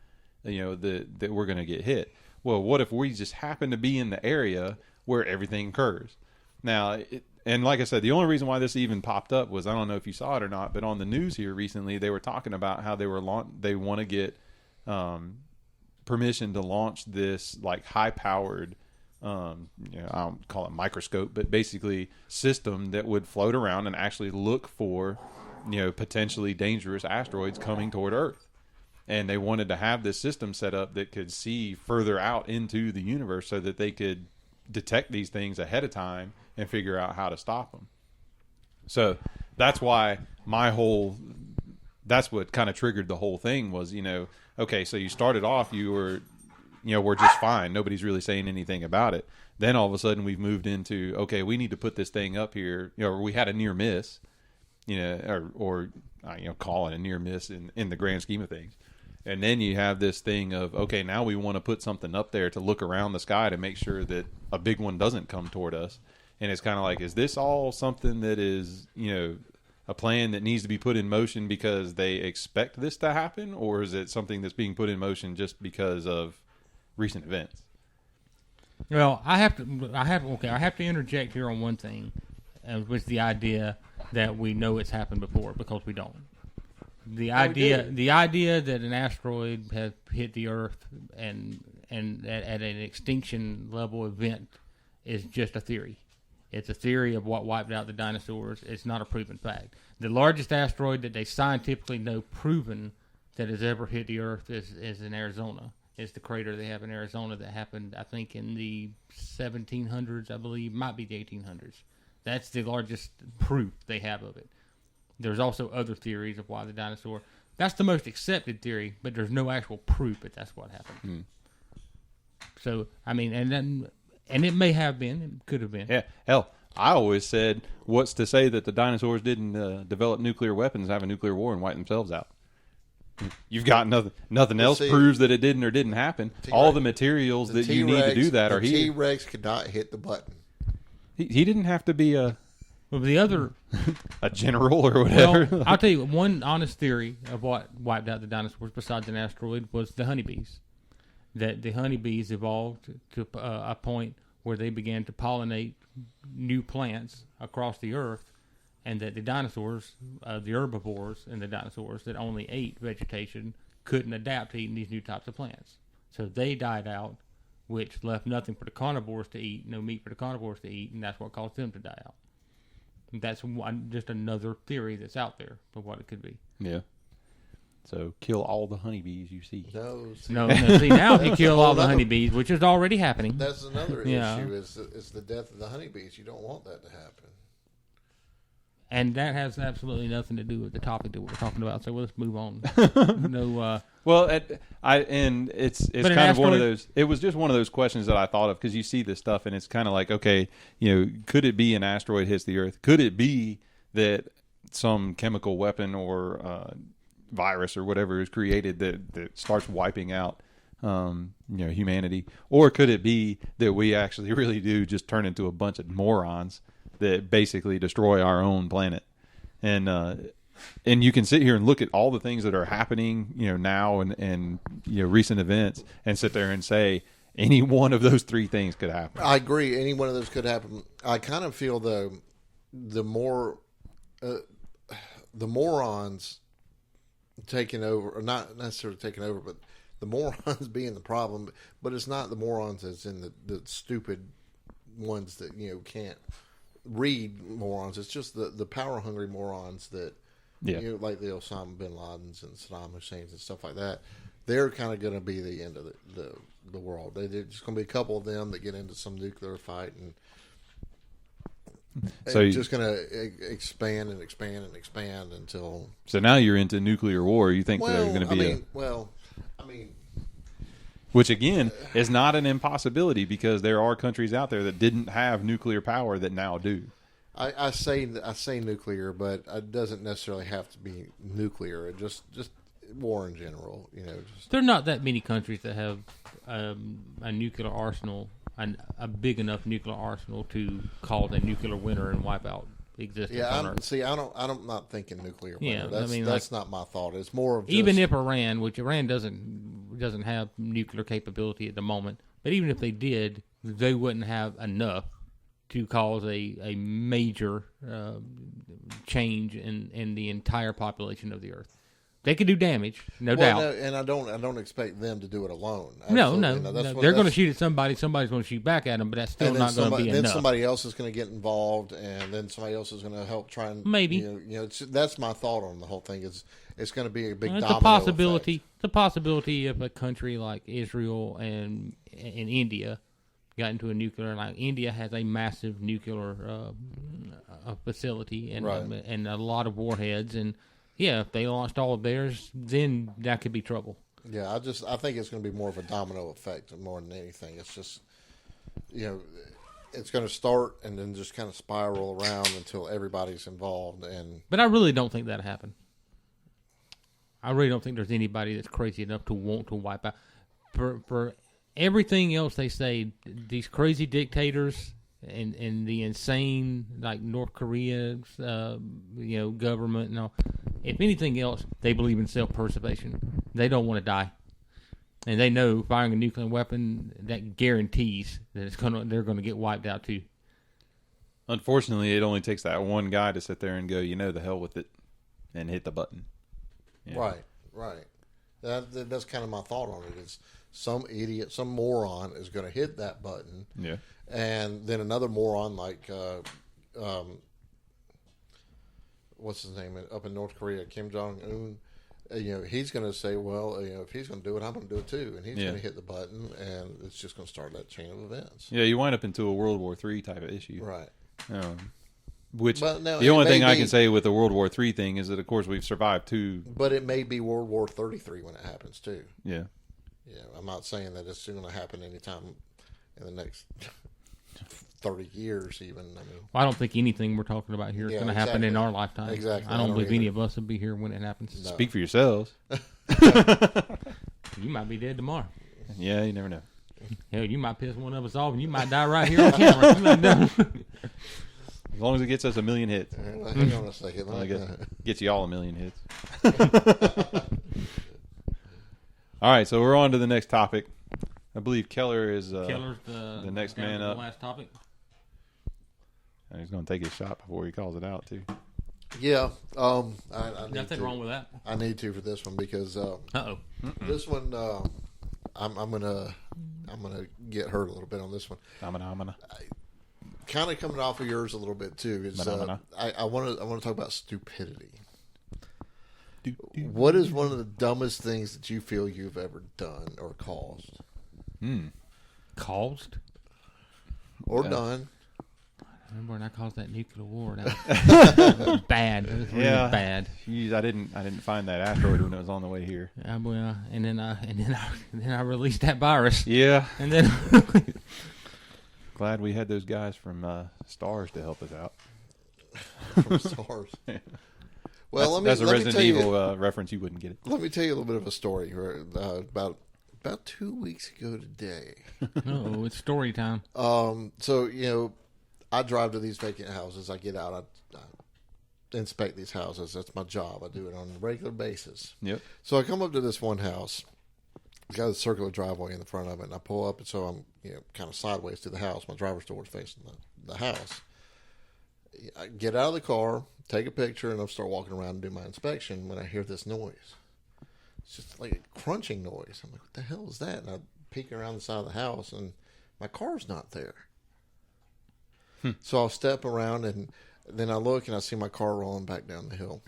that we're going to get hit. Well, what if we just happen to be in the area where everything occurs? Now, and like I said, the only reason why this even popped up was, I don't know if you saw it or not, but on the news here recently, they were talking about how they want to get permission to launch this like high-powered, I don't call it microscope, but basically system that would float around and actually look for, potentially dangerous asteroids coming toward Earth. And they wanted to have this system set up that could see further out into the universe so that they could detect these things ahead of time and figure out how to stop them. So that's why that's what kind of triggered the whole thing was, okay, so you started off, you were, we're just fine. Nobody's really saying anything about it. Then all of a sudden we've moved into, okay, we need to put this thing up here. We had a near miss, or call it a near miss in the grand scheme of things. And then you have this thing of, okay, now we want to put something up there to look around the sky to make sure that a big one doesn't come toward us. And it's kind of like, is this all something that is, a plan that needs to be put in motion because they expect this to happen? Or is it something that's being put in motion just because of recent events? Well, I have to interject here on one thing, with the idea that we know it's happened before, because we don't. The idea that an asteroid has hit the Earth and at an extinction level event is just a theory. It's a theory of what wiped out the dinosaurs. It's not a proven fact. The largest asteroid that they scientifically know proven that has ever hit the Earth is in Arizona. It's the crater they have in Arizona that happened, I think, in the 1700s, I believe, might be the 1800s. That's the largest proof they have of it. There's also other theories of why the dinosaur. That's the most accepted theory, but there's no actual proof that that's what happened. So, I mean, and it may have been, it could have been. Yeah, hell, I always said, what's to say that the dinosaurs didn't develop nuclear weapons, have a nuclear war, and wipe themselves out? You've got nothing else proves that it didn't or didn't happen. All the materials that you need to do that are here. The T-Rex could not hit the button. He didn't have to be a general or whatever. Well, I'll tell you, one honest theory of what wiped out the dinosaurs besides an asteroid was the honeybees. That the honeybees evolved to a point where they began to pollinate new plants across the earth, and that the dinosaurs, the herbivores and the dinosaurs that only ate vegetation, couldn't adapt to eating these new types of plants. So they died out, which left nothing for the carnivores to eat, no meat for the carnivores to eat, and that's what caused them to die out. That's just another theory that's out there of what it could be. Yeah. So kill all the honeybees you see. No. See, now they kill all the honeybees, which is already happening. That's another issue. Is the death of the honeybees. You don't want that to happen. And that has absolutely nothing to do with the topic that we're talking about. So let's move on. Well, it's kind of one of those. It was just one of those questions that I thought of because you see this stuff and it's kind of like, okay, could it be an asteroid hits the Earth? Could it be that some chemical weapon or virus or whatever is created that starts wiping out humanity? Or could it be that we actually really do just turn into a bunch of morons that basically destroy our own planet? And you can sit here and look at all the things that are happening, now and recent events, and sit there and say any one of those three things could happen. I agree. Any one of those could happen. I kind of feel though, the morons taking over, or not necessarily taking over, but the morons being the problem. But it's not the morons as in the stupid ones that can't read morons. It's just the power hungry morons that like the Osama bin Ladens and Saddam Husseins and stuff like that. They're kind of going to be the end of the world. There's just going to be a couple of them that get into some nuclear fight, and so it's just going to expand and expand and expand until. So now you're into nuclear war. You think there's going to be which again is not an impossibility, because there are countries out there that didn't have nuclear power that now do. I say nuclear, but it doesn't necessarily have to be nuclear. It just war in general. There are not that many countries that have a nuclear arsenal, a big enough nuclear arsenal to cause a nuclear winter and wipe out existence on Earth. I'm not thinking nuclear winter. That's not my thought. It's more of even if Iran, which Iran doesn't have nuclear capability at the moment, but even if they did, they wouldn't have enough to cause a major change in the entire population of the Earth. They could do damage, no doubt. No, and I don't expect them to do it alone. No. They're going to shoot at somebody. Somebody's going to shoot back at them, but that's still not going to be enough. Then somebody else is going to get involved, and then somebody else is going to help try and maybe. That's my thought on the whole thing. It's going to be a big it's domino a possibility. effect. It's a possibility if a country like Israel and India got into a nuclear. Like India has a massive nuclear facility and a lot of warheads, and if they launched all of theirs, then that could be trouble. Yeah, I think it's going to be more of a domino effect more than anything. It's just it's going to start and then just kind of spiral around until everybody's involved. But I really don't think that'll happen. I really don't think there's anybody that's crazy enough to want to wipe out. For everything else they say, these crazy dictators and the insane, like North Korea's government and all, if anything else, they believe in self-preservation. They don't want to die. And they know firing a nuclear weapon, that guarantees that they're going to get wiped out too. Unfortunately, it only takes that one guy to sit there and go, the hell with it, and hit the button. Yeah. Right. That's kind of my thought on it. Is some idiot, some moron is going to hit that button. Yeah. And then another moron like, what's his name, up in North Korea, Kim Jong-un, he's going to say, well, if he's going to do it, I'm going to do it too. And he's going to hit the button, and it's just going to start that chain of events. Yeah, you wind up into a World War III type of issue. Right. The only thing I can say with the World War III thing is that, of course, we've survived two. But it may be World War 33 when it happens too. Yeah. Yeah, I'm not saying that it's going to happen anytime in the next 30 years even. I don't think anything we're talking about here is going to happen in our lifetime. Exactly. I don't believe any of us will be here when it happens. No. Speak for yourselves. You might be dead tomorrow. Yeah, you never know. Hell, you might piss one of us off and you might die right here on camera. As long as it gets us 1 million hits. Hang on a second. Gets you all 1 million hits. All right, so we're on to the next topic. I believe Keller is Keller's the next man up. The last topic. And he's going to take his shot before he calls it out, too. Yeah. Nothing wrong with that. I need to for this one because this one I'm gonna get hurt a little bit on this one. Kind of coming off of yours a little bit too. Is I want to talk about stupidity. What is one of the dumbest things that you feel you've ever done or caused? Caused? Or done. I remember when I caused that nuclear war. That was bad. It was really bad. Jeez, I didn't find that asteroid when it was on the way here. And then I released that virus. Yeah. And then glad we had those guys from Stars to help us out. From Stars. Well, that's a Resident Evil reference. You wouldn't get it. Let me tell you a little bit of a story about 2 weeks ago today. Oh, it's story time. So I drive to these vacant houses. I get out. I inspect these houses. That's my job. I do it on a regular basis. Yep. So I come up to this one house. It's got a circular driveway in the front of it, and I pull up, and so I'm kind of sideways to the house. My driver's door is facing the house. I get out of the car, take a picture, and I'll start walking around and do my inspection when I hear this noise. It's just like a crunching noise. I'm like, what the hell is that? And I peek around the side of the house, and my car's not there. So I'll step around, and then I look, and I see my car rolling back down the hill.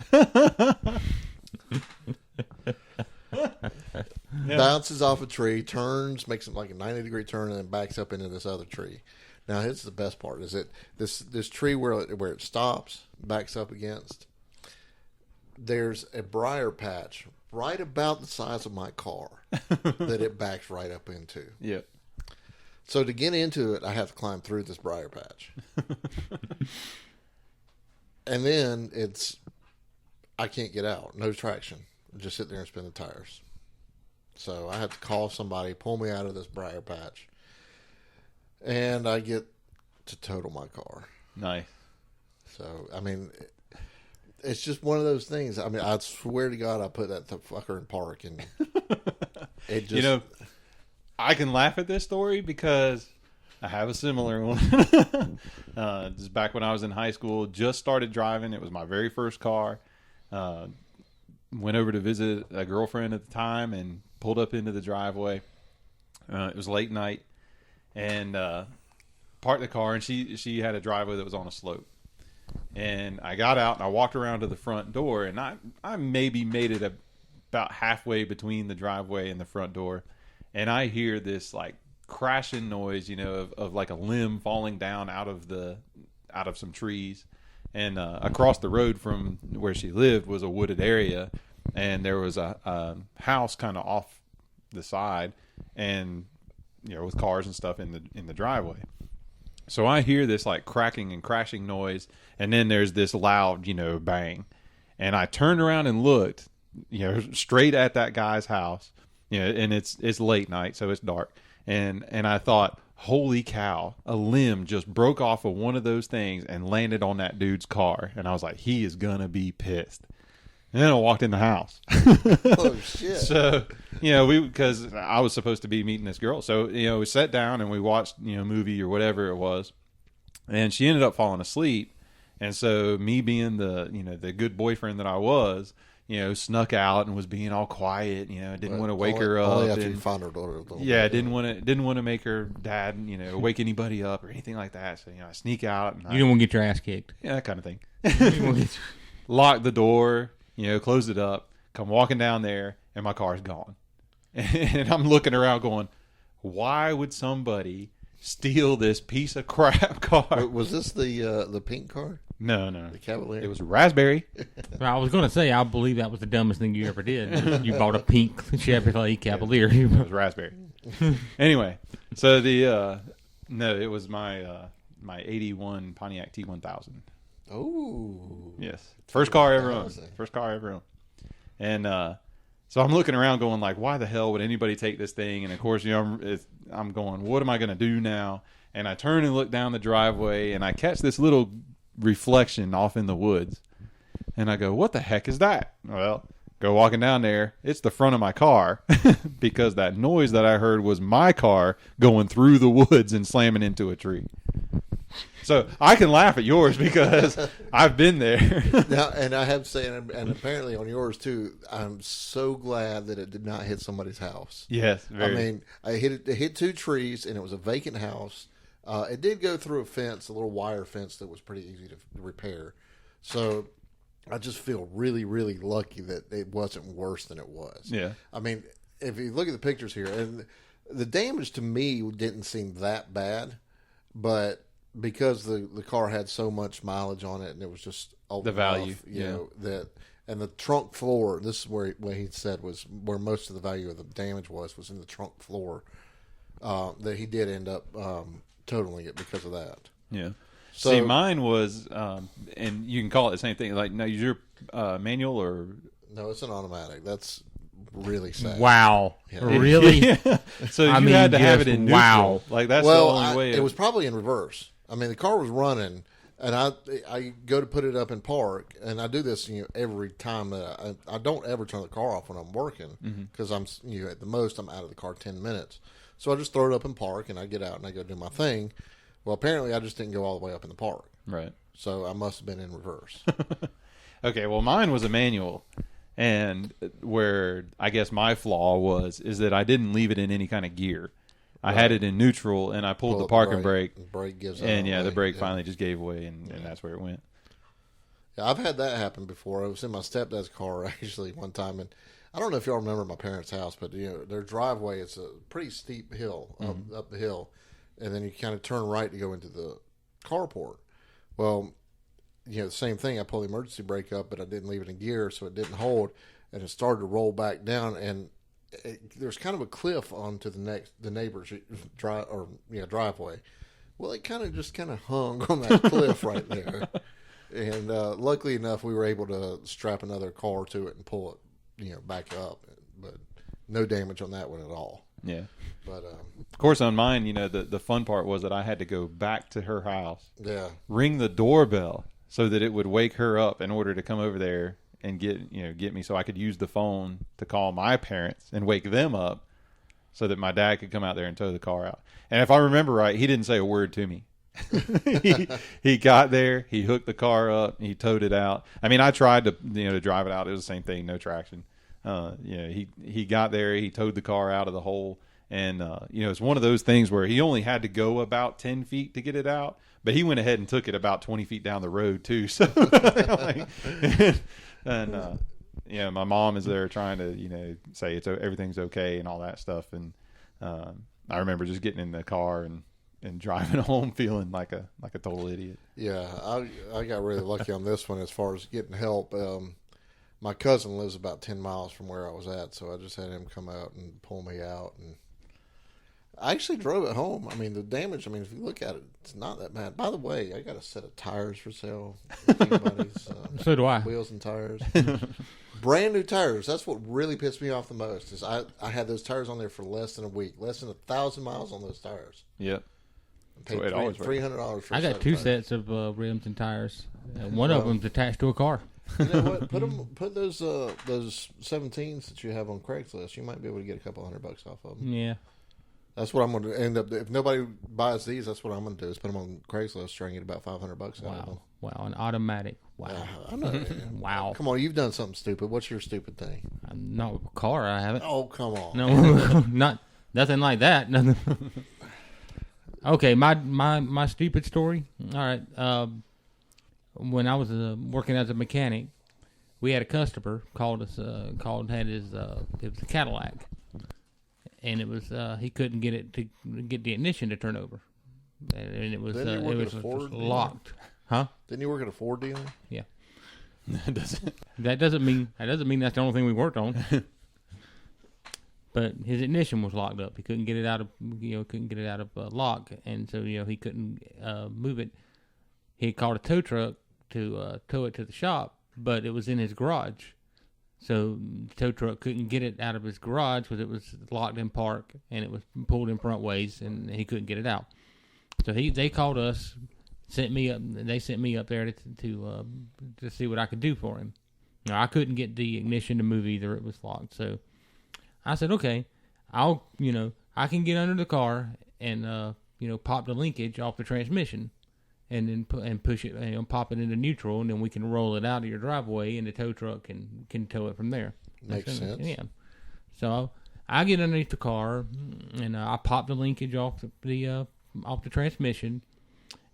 Bounces off a tree, turns, makes it like a 90-degree turn, and then backs up into this other tree. Now, here's the best part: is it this tree where it stops, backs up against? There's a briar patch right about the size of my car that it backs right up into. Yep. So to get into it, I have to climb through this briar patch. And then I can't get out. No traction. Just sit there and spin the tires. So I have to call somebody, pull me out of this briar patch. And I get to total my car. Nice. So, I mean, it's just one of those things. I mean, I swear to God, I put that fucker in park, and it just... I can laugh at this story because I have a similar one. Just back when I was in high school, just started driving. It was my very first car. Went over to visit a girlfriend at the time and pulled up into the driveway. It was late night, and parked the car, and she had a driveway that was on a slope. And I got out and I walked around to the front door, and I maybe made it about halfway between the driveway and the front door. And I hear this like crashing noise, of like a limb falling down out of some trees. And across the road from where she lived was a wooded area, and there was a house kind of off the side, and with cars and stuff in the driveway. So I hear this like cracking and crashing noise, and then there's this loud, bang. And I turned around and looked, straight at that guy's house. And it's late night, so it's dark. And I thought, holy cow, a limb just broke off of one of those things and landed on that dude's car. And I was like, he is going to be pissed. And then I walked in the house. Oh, shit. So, because I was supposed to be meeting this girl. So, we sat down and we watched, a movie or whatever it was. And she ended up falling asleep. And so me being the good boyfriend that I was, snuck out and was being all quiet. Didn't want to wake her up. Only after you found her daughter. Yeah, didn't want to make her dad, wake anybody up or anything like that. So I sneak out. And you didn't want to get your ass kicked. Yeah, that kind of thing. Lock the door. Close it up. Come walking down there, and my car's gone. And I'm looking around, going, "Why would somebody steal this piece of crap car?" Was this the pink car? No. The Cavalier? It was raspberry. Well, I was going to say, I believe that was the dumbest thing you ever did. You bought a pink Chevrolet Cavalier. It was raspberry. Anyway, so it was my 81 Pontiac T1000. Oh. Yes. First car I ever owned. And so I'm looking around going like, why the hell would anybody take this thing? And of course, I'm going, what am I going to do now? And I turn and look down the driveway, and I catch this little reflection off in the woods, and I go, what the heck is that? Well, go walking down there, it's the front of my car, because that noise that I heard was my car going through the woods and slamming into a tree. So I can laugh at yours because I've been there. Now, and I have to say, and apparently on yours too, I'm so glad that it did not hit somebody's house. Yes, very. I mean, it hit two trees, and it was a vacant house. It did go through a fence, a little wire fence that was pretty easy to repair. So I just feel really, really lucky that it wasn't worse than it was. Yeah. I mean, if you look at the pictures here, and the damage to me didn't seem that bad, but because the car had so much mileage on it, and it was just old the value, that, and the trunk floor. This is where what he said was where most of the value of the damage was in the trunk floor. That he did end up totaling it because of that. Yeah. So, see, mine was, and you can call it the same thing. Like, now, is your manual or? No, it's an automatic. That's really sad. Wow. Yeah. Really? Yeah. So you had to have it in neutral. Wow. Like, that's the only way. It was probably in reverse. I mean, the car was running, and I go to put it up in park, and I do this every time that I don't ever turn the car off when I'm working, because I'm at the most I'm out of the car 10 minutes. So I just throw it up in park, and I get out and I go do my thing. Well, apparently I just didn't go all the way up in the park. Right. So I must have been in reverse. Okay, well, mine was a manual, and where I guess my flaw is that I didn't leave it in any kind of gear. I had it in neutral, and I pulled the parking brake. The brake gives out. And, the brake finally just gave away, and that's where it went. Yeah, I've had that happen before. I was in my stepdad's car, actually, one time, and I don't know if y'all remember my parents' house, but, their driveway, it's a pretty steep hill, up the hill, and then you kind of turn right to go into the carport. Well, the same thing. I pulled the emergency brake up, but I didn't leave it in gear, so it didn't hold, and it started to roll back down, and there's kind of a cliff onto the neighbor's driveway. Well, it kind of hung on that cliff right there, and luckily enough, we were able to strap another car to it and pull it, back up. But no damage on that one at all. Yeah, but of course on mine, the fun part was that I had to go back to her house, ring the doorbell so that it would wake her up in order to come over there and get me, so I could use the phone to call my parents and wake them up so that my dad could come out there and tow the car out. And if I remember right, he didn't say a word to me. he got there, he hooked the car up, he towed it out. I mean, I tried to drive it out. It was the same thing, no traction. He got there, he towed the car out of the hole, and it's one of those things where he only had to go about 10 feet to get it out, but he went ahead and took it about 20 feet down the road too. So and my mom is there trying to say everything's okay and all that stuff, and I remember just getting in the car and driving home feeling like a total idiot. Yeah, I got really lucky on this one as far as getting help. My cousin lives about 10 miles from where I was at, so I just had him come out and pull me out, and I actually drove it home. I mean, the damage, if you look at it, it's not that bad. By the way, I got a set of tires for sale. So do I. Wheels and tires. Brand new tires. That's what really pissed me off the most. Is I had those tires on there for less than a week. Less than 1,000 miles on those tires. Yep. Paid $300 for I got two sets of rims and tires. One of them's attached to a car. You know what? Put those 17s that you have on Craigslist. You might be able to get a couple $100 off of them. Yeah. That's what I'm going to end up. If nobody buys these, that's what I'm going to do. Is put them on Craigslist, try and get about $500 out of them. Wow, an automatic. Wow. I know. Wow. Come on, you've done something stupid. What's your stupid thing? No car, I haven't. Oh, come on. No, nothing like that. Nothing. Okay, my stupid story. All right. When I was working as a mechanic, we had a customer called us. It was a Cadillac, and it was he couldn't get it to get the ignition to turn over, and it was locked. Huh? Didn't you work at a Ford dealer? Yeah. That doesn't mean that's the only thing we worked on. But his ignition was locked up. He couldn't get it out of lock, and so he couldn't move it. He called a tow truck to tow it to the shop, but it was in his garage. So the tow truck couldn't get it out of his garage because it was locked in park and it was pulled in front ways, and he couldn't get it out. So they called us, sent me up. They sent me up there to see what I could do for him. Now I couldn't get the ignition to move either; it was locked. So I said, okay, I can get under the car and pop the linkage off the transmission, and then push it, pop it into neutral, and then we can roll it out of your driveway, and the tow truck can tow it from there. Makes sense. Yeah. So I get underneath the car, and I pop the linkage off the transmission,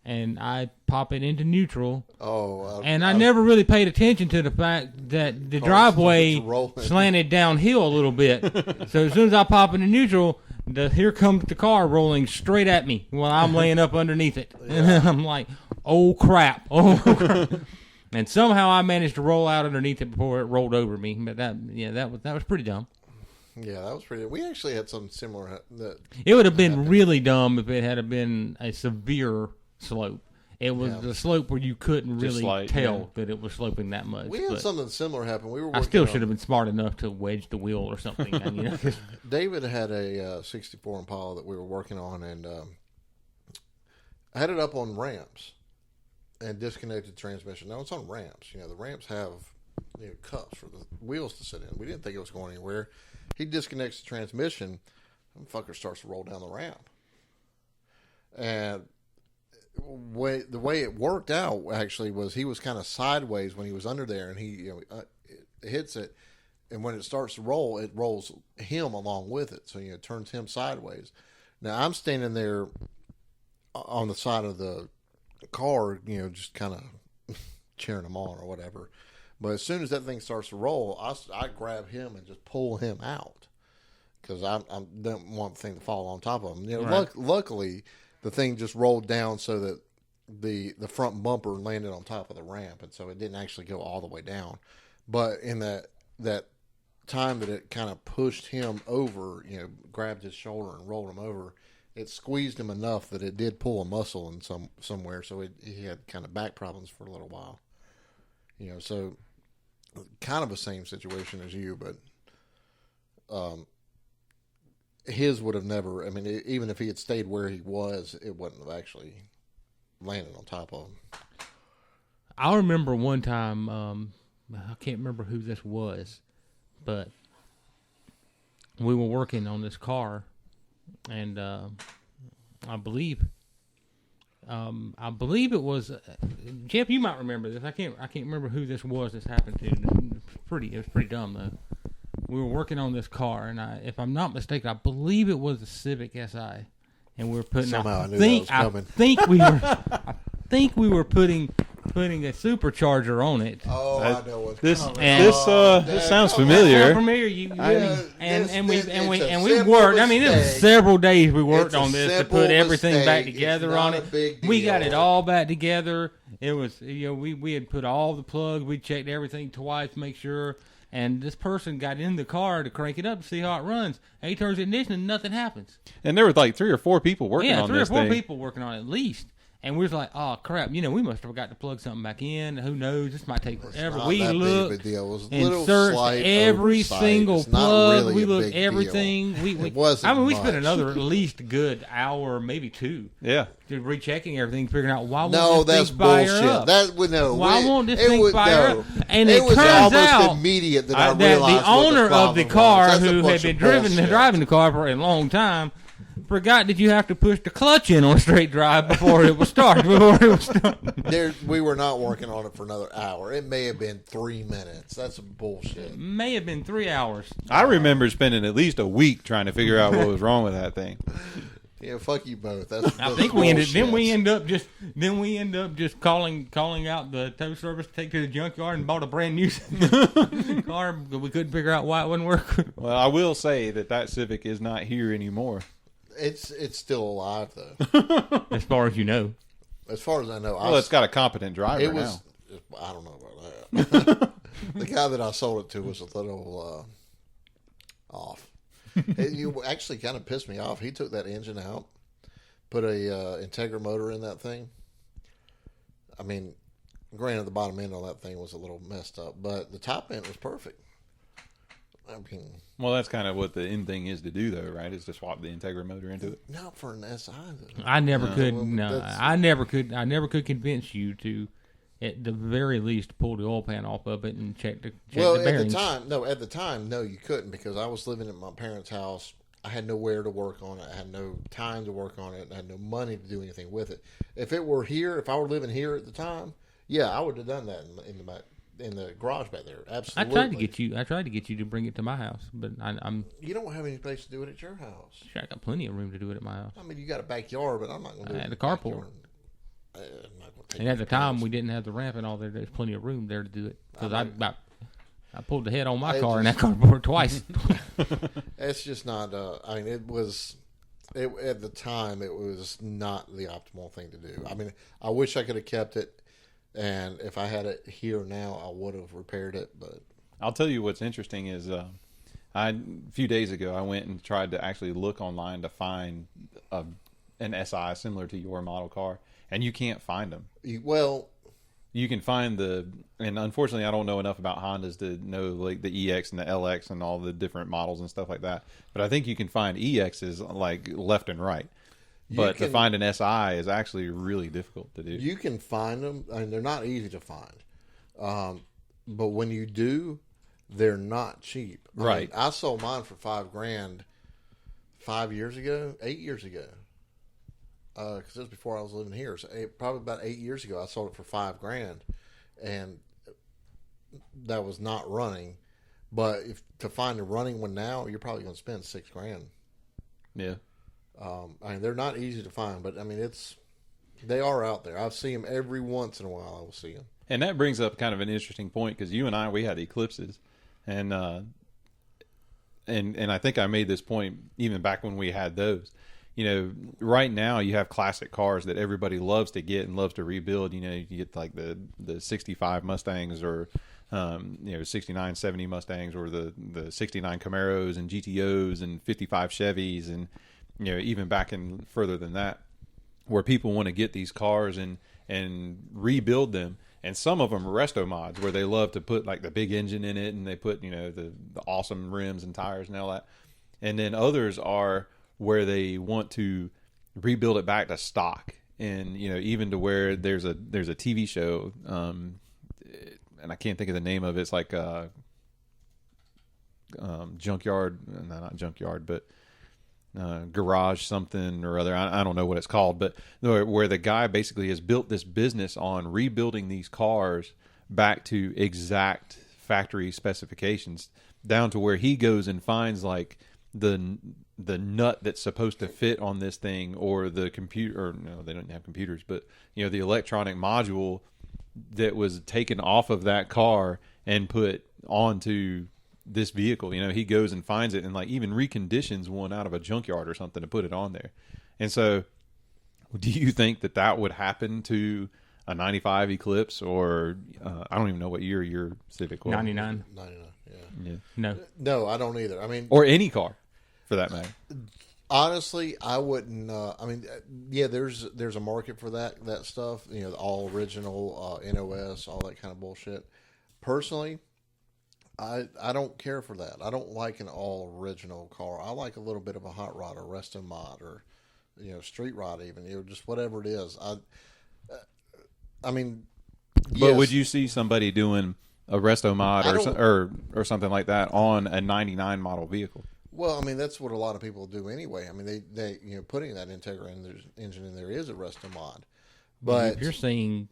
and I pop it into neutral. I never really paid attention to the fact that the driveway slanted downhill a little bit. So as soon as I pop into neutral, here comes the car rolling straight at me while I'm laying up underneath it. Yeah. I'm like, oh crap. And somehow I managed to roll out underneath it before it rolled over me. But that was pretty dumb. Yeah, that was pretty. We actually had something similar. It would have been really dumb if it had been a severe slope. It was the slope where you couldn't really tell that it was sloping that much. We had something similar happen. I still should have been smart enough to wedge the wheel or something. David had a 64 Impala that we were working on, and I had it up on ramps and disconnected transmission. Now it's on ramps. The ramps have cups for the wheels to sit in. We didn't think it was going anywhere. He disconnects the transmission, and the fucker starts to roll down the ramp. And the way it worked out actually was he was kind of sideways when he was under there, and he it hits it, and when it starts to roll, it rolls him along with it, so it turns him sideways. Now I'm standing there on the side of the car, just kind of cheering him on or whatever. But as soon as that thing starts to roll, I grab him and just pull him out because I don't want the thing to fall on top of him. Right. Luckily, the thing just rolled down so that the front bumper landed on top of the ramp, and so it didn't actually go all the way down. But in that time that it kind of pushed him over, grabbed his shoulder and rolled him over, it squeezed him enough that it did pull a muscle in somewhere, so he had kind of back problems for a little while. So kind of the same situation as you, but his would have never. I mean, even if he had stayed where he was, it wouldn't have actually landed on top of him. I remember one time. I can't remember who this was, but we were working on this car, and I believe it was Jeff. You might remember this. I can't remember who this was. This happened to. It was pretty dumb though. We were working on this car, and if I'm not mistaken, I believe it was a Civic Si, and we were putting. Somehow I knew that was coming. I think we were putting a supercharger on it. Oh, I know what's this. coming. This sounds familiar. Sound familiar? We simple worked. I mean, it was mistake. several days we worked It's a on this to simple put everything back mistake. together It's on not it. a big We got deal. it all back together. It was, we had put all the plugs. We checked everything twice to make sure. And this person got in the car to crank it up to see how it runs. And he turns the ignition and nothing happens. And there were like 3 or 4 people working on this thing. Yeah, 3 or 4 people working on it at least. And we was like, oh, crap, we must have got to plug something back in. Who knows? This might take forever. Not We that big looked of a deal. It was a and little searched slight every oversight. single It's not plug. really We a looked big everything. deal. We It wasn't we spent much. another at least good hour, maybe 2, Yeah. to rechecking everything, figuring out why No, won't this that's thing fire bullshit. up? That would no. Why won't this thing would, fire no. up? And it it was turns almost out immediate that I that realized the owner of the car, who had been driving the car for a long time, forgot that you have to push the clutch in on a straight drive before it was started. We were not working on it for another hour. It may have been 3 minutes. That's bullshit. May have been 3 hours. I remember spending at least a week trying to figure out what was wrong with that thing. Yeah, fuck you both. That's I think we end up just calling out the tow service to take to the junkyard and bought a brand new car. We couldn't figure out why it wouldn't work. Well, I will say that Civic is not here anymore. It's still alive though. As far as you know. As far as I know, Well, it's got a competent driver now. I don't know about that. The guy that I sold it to was a little off. You actually kind of pissed me off. He took that engine out, put a Integra motor in that thing. I mean, granted, the bottom end on that thing was a little messed up, but the top end was perfect. I mean, Well, that's kind of what the end thing is to do, though, right? Is to swap the Integra motor into it. not for an SI though. I never could. well, No, that's- I never could convince you to, at the very least, pull the oil pan off of it and check the bearings. At the time, no, you couldn't because I was living at my parents' house. I had nowhere to work on it. I had no time to work on it. I had no money to do anything with it. If it were here, if I were living here at the time, yeah, I would have done that in the garage back there. Absolutely. I tried to get you to bring it to my house, but I'm. You don't have any place to do it at your house. Sure, I got plenty of room to do it at my house. I mean, you got a backyard, but I'm not going to do it. I had in a the carport. backyard. I'm not gonna take And at the time, house. we didn't have the ramp and all there. There's plenty of room there to do it because I I pulled the head on my It car in that just- carport twice. It's just not. I mean, it was. At the time, it was not the optimal thing to do. I mean, I wish I could have kept it, and if I had it here now, I would have repaired it. But I'll tell you what's interesting is a few days ago, I went and tried to actually look online to find an SI similar to your model car, and you can't find them. You can find and unfortunately I don't know enough about Hondas to know like the EX and the LX and all the different models and stuff like that. But I think you can find EXs like left and right. But to find an SI is actually really difficult to do. you can find them. I mean, they're not easy to find. But when you do, they're not cheap. Right. I sold mine for $5,000 8 years ago. Because it was before I was living here. So probably about 8 years ago, I sold it for $5,000, and that was not running. But to find a running one now, you're probably going to spend $6,000. Yeah. I mean, they're not easy to find, but I mean, they are out there. I've seen them every once in a while. I will see them. And that brings up kind of an interesting point because you and I, we had Eclipses, and I think I made this point even back when we had those. You know, right now you have classic cars that everybody loves to get and loves to rebuild. You know, you get like the 65 Mustangs or, 69, 70 Mustangs or the 69 Camaros and GTOs and 55 Chevys and, you know, even back in further than that, where people want to get these cars and rebuild them. And some of them are resto mods where they love to put like the big engine in it and they put, you know, the awesome rims and tires and all that. And then others are where they want to rebuild it back to stock, and you know, even to where there's a TV show, and I can't think of the name of it. It's like Junkyard, no, not Junkyard, but Garage something or other. I don't know what it's called, but where the guy basically has built this business on rebuilding these cars back to exact factory specifications, down to where he goes and finds like the nut that's supposed to fit on this thing, or the computer, or no, they don't have computers, but you know, the electronic module that was taken off of that car and put onto this vehicle. You know, he goes and finds it and like even reconditions one out of a junkyard or something to put it on there. And so do you think that would happen to a 95 Eclipse, or I don't even know what year your Civic was. 99. 99, No. No, I don't either. I mean, or any car for that matter. Honestly, I wouldn't. I mean, yeah, there's a market for that stuff. You know, all original NOS, all that kind of bullshit. Personally, I don't care for that. I don't like an all original car. I like a little bit of a hot rod or resto mod or, you know, street rod even. You know, just whatever it is. I mean, but yes. would you see somebody doing a resto mod or something like that on a 99 model vehicle? Well, I mean, that's what a lot of people do anyway. I mean, they you know, putting that Integra engine in there is a resto mod. But if you're saying,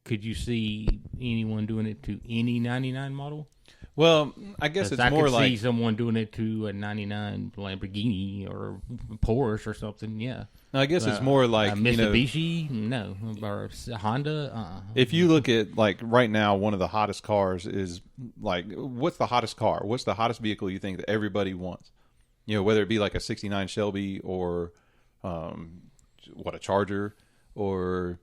could you see anyone doing it to any 99 model? Well, I guess it's more like see someone doing it to a 99 Lamborghini or Porsche or something. Yeah, I guess it's more like Mitsubishi, no, or Honda. If you look at like right now, one of the hottest cars is like, what's the hottest car? What's the hottest vehicle you think that everybody wants? You know, whether it be like a '69 Shelby or a Charger, or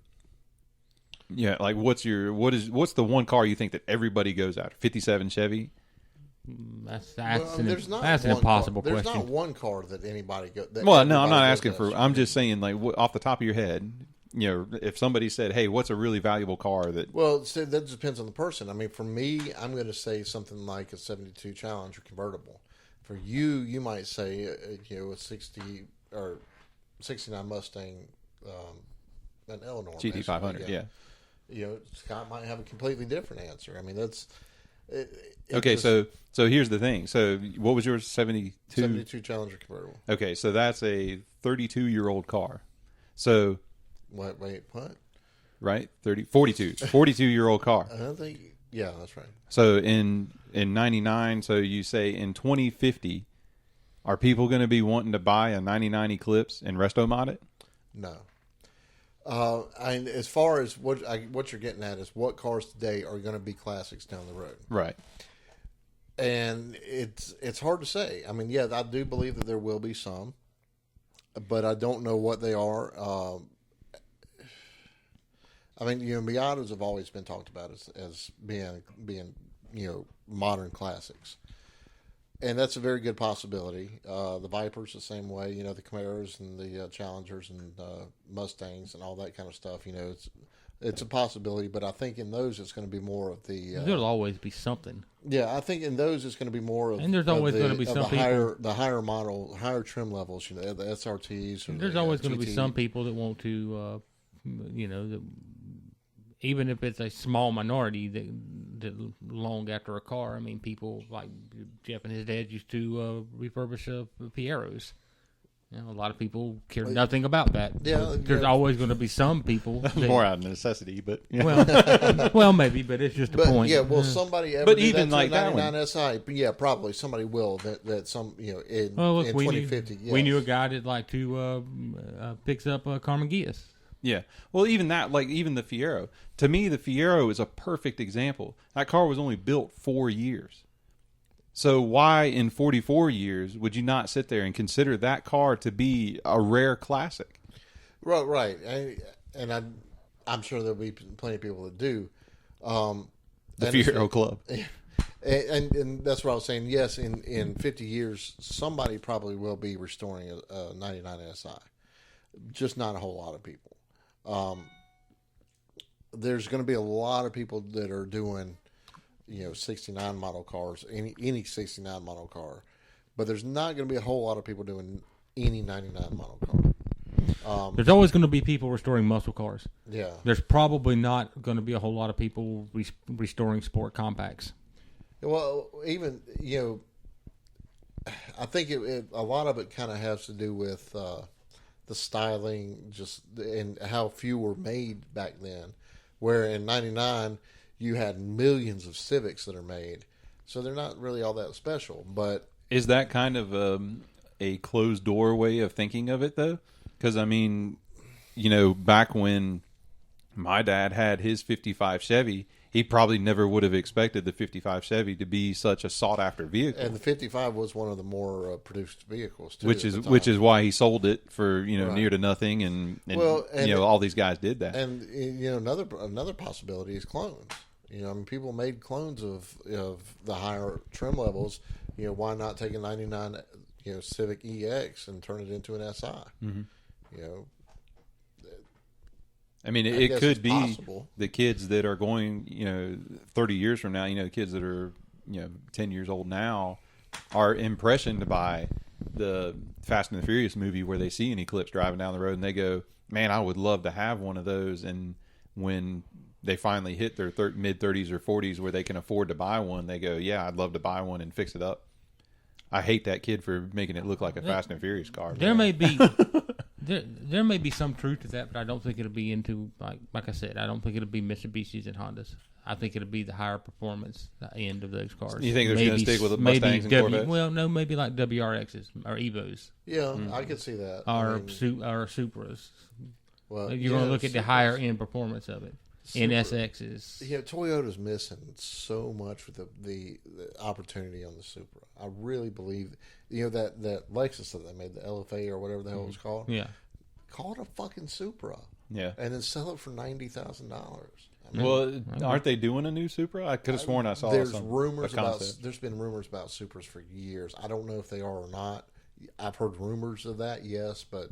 yeah, like what's the one car you think that everybody goes after? '57 Chevy. That's an impossible question. There's not one car that anybody goes. Well, no, I'm not asking for. I'm just saying, like, off the top of your head, you know, if somebody said, "Hey, what's a really valuable car that?" Well, so that depends on the person. I mean, for me, I'm going to say something like a '72 Challenger convertible. For you, you might say, you know, a '60 or '69 Mustang, an Eleanor GT500. Yeah. You know, Scott might have a completely different answer. I mean, that's okay. So here's the thing. So what was yours? 72? 72 Challenger convertible. Okay, so that's a 32-year-old car. So what? Right, 42-year-old car. I don't think. Yeah, that's right. So in 99, so you say in 2050, are people going to be wanting to buy a 99 Eclipse and resto mod it? No. And as far as what you're getting at is what cars today are going to be classics down the road, right? And it's hard to say. I mean, yeah, I do believe that there will be some, but I don't know what they are. I mean, you know, Miatas have always been talked about as being you know, modern classics, and that's a very good possibility. The Vipers the same way. You know, the Camaros and the Challengers and Mustangs and all that kind of stuff. You know, it's a possibility, but I think in those it's going to be more of the. There'll always be something. Yeah, I think in those it's going to be more of. And there's always going to be some people. The higher model, higher trim levels. You know, the SRTs. And there's always going to be some people that want to, you know, even if it's a small minority that long after a car. I mean, people like Jeff and his dad used to refurbish Pieros. A lot of people care nothing about that. Yeah, There's always going to be some people. That, More out of necessity, but well, maybe, but it's just a point. Yeah, will somebody ever But do even that like to a that 99 SI? Yeah, probably somebody will. That some in 2050. We knew a guy that like to picks up Carmen Gias. yeah. Well, even that, like even the Fiero. To me, the Fiero is a perfect example. That car was only built 4 years. So why in 44 years would you not sit there and consider that car to be a rare classic? Right. And I'm sure there'll be plenty of people that do. The Fiero Club. And that's what I was saying. Yes, in 50 years, somebody probably will be restoring a 99 SI. Just not a whole lot of people. There's going to be a lot of people that are doing, 69 model cars, any 69 model car, but there's not going to be a whole lot of people doing any 99 model car. There's always going to be people restoring muscle cars. Yeah. There's probably not going to be a whole lot of people restoring sport compacts. Well, even I think a lot of it kind of has to do with the styling, and how few were made back then. Where in '99 you had millions of Civics that are made, so they're not really all that special. But is that kind of a closed door way of thinking of it, though? Because I mean, back when my dad had his '55 Chevy, he probably never would have expected the '55 Chevy to be such a sought after vehicle. And the '55 was one of the more produced vehicles too. Which is why he sold it for near to nothing, and all these guys did that. And another possibility is clones. People made clones of the higher trim levels. Why not take a '99 Civic EX and turn it into an SI? Mm-hmm. I it could be possible. The kids that are going, 30 years from now, the kids that are, 10 years old now are impressioned by the Fast and the Furious movie where they see an Eclipse driving down the road and they go, man, I would love to have one of those. And when they finally hit their mid-30s or 40s where they can afford to buy one, they go, yeah, I'd love to buy one and fix it up. I hate that kid for making it look like a Fast and Furious car. There may be there may be some truth to that, but I don't think it'll be into like I said. I don't think it'll be Mitsubishis and Hondas. I think it'll be the higher performance end of those cars. You think they're going to stick with the Mustangs and Corvettes? Well, no, maybe like WRXs or Evos. Yeah, I could see that. Or Supras. Well, you're going to look at the higher end performance of it. NSXs. Toyota's missing so much with the opportunity on the Supra. I really believe, that Lexus that they made, the LFA or whatever the hell it's called. Yeah. Call it a fucking Supra. Yeah. And then sell it for $90,000. Well, aren't they doing a new Supra? I could have sworn I saw there's some rumors about. concept. There's been rumors about Supras for years. I don't know if they are or not. I've heard rumors of that, yes, but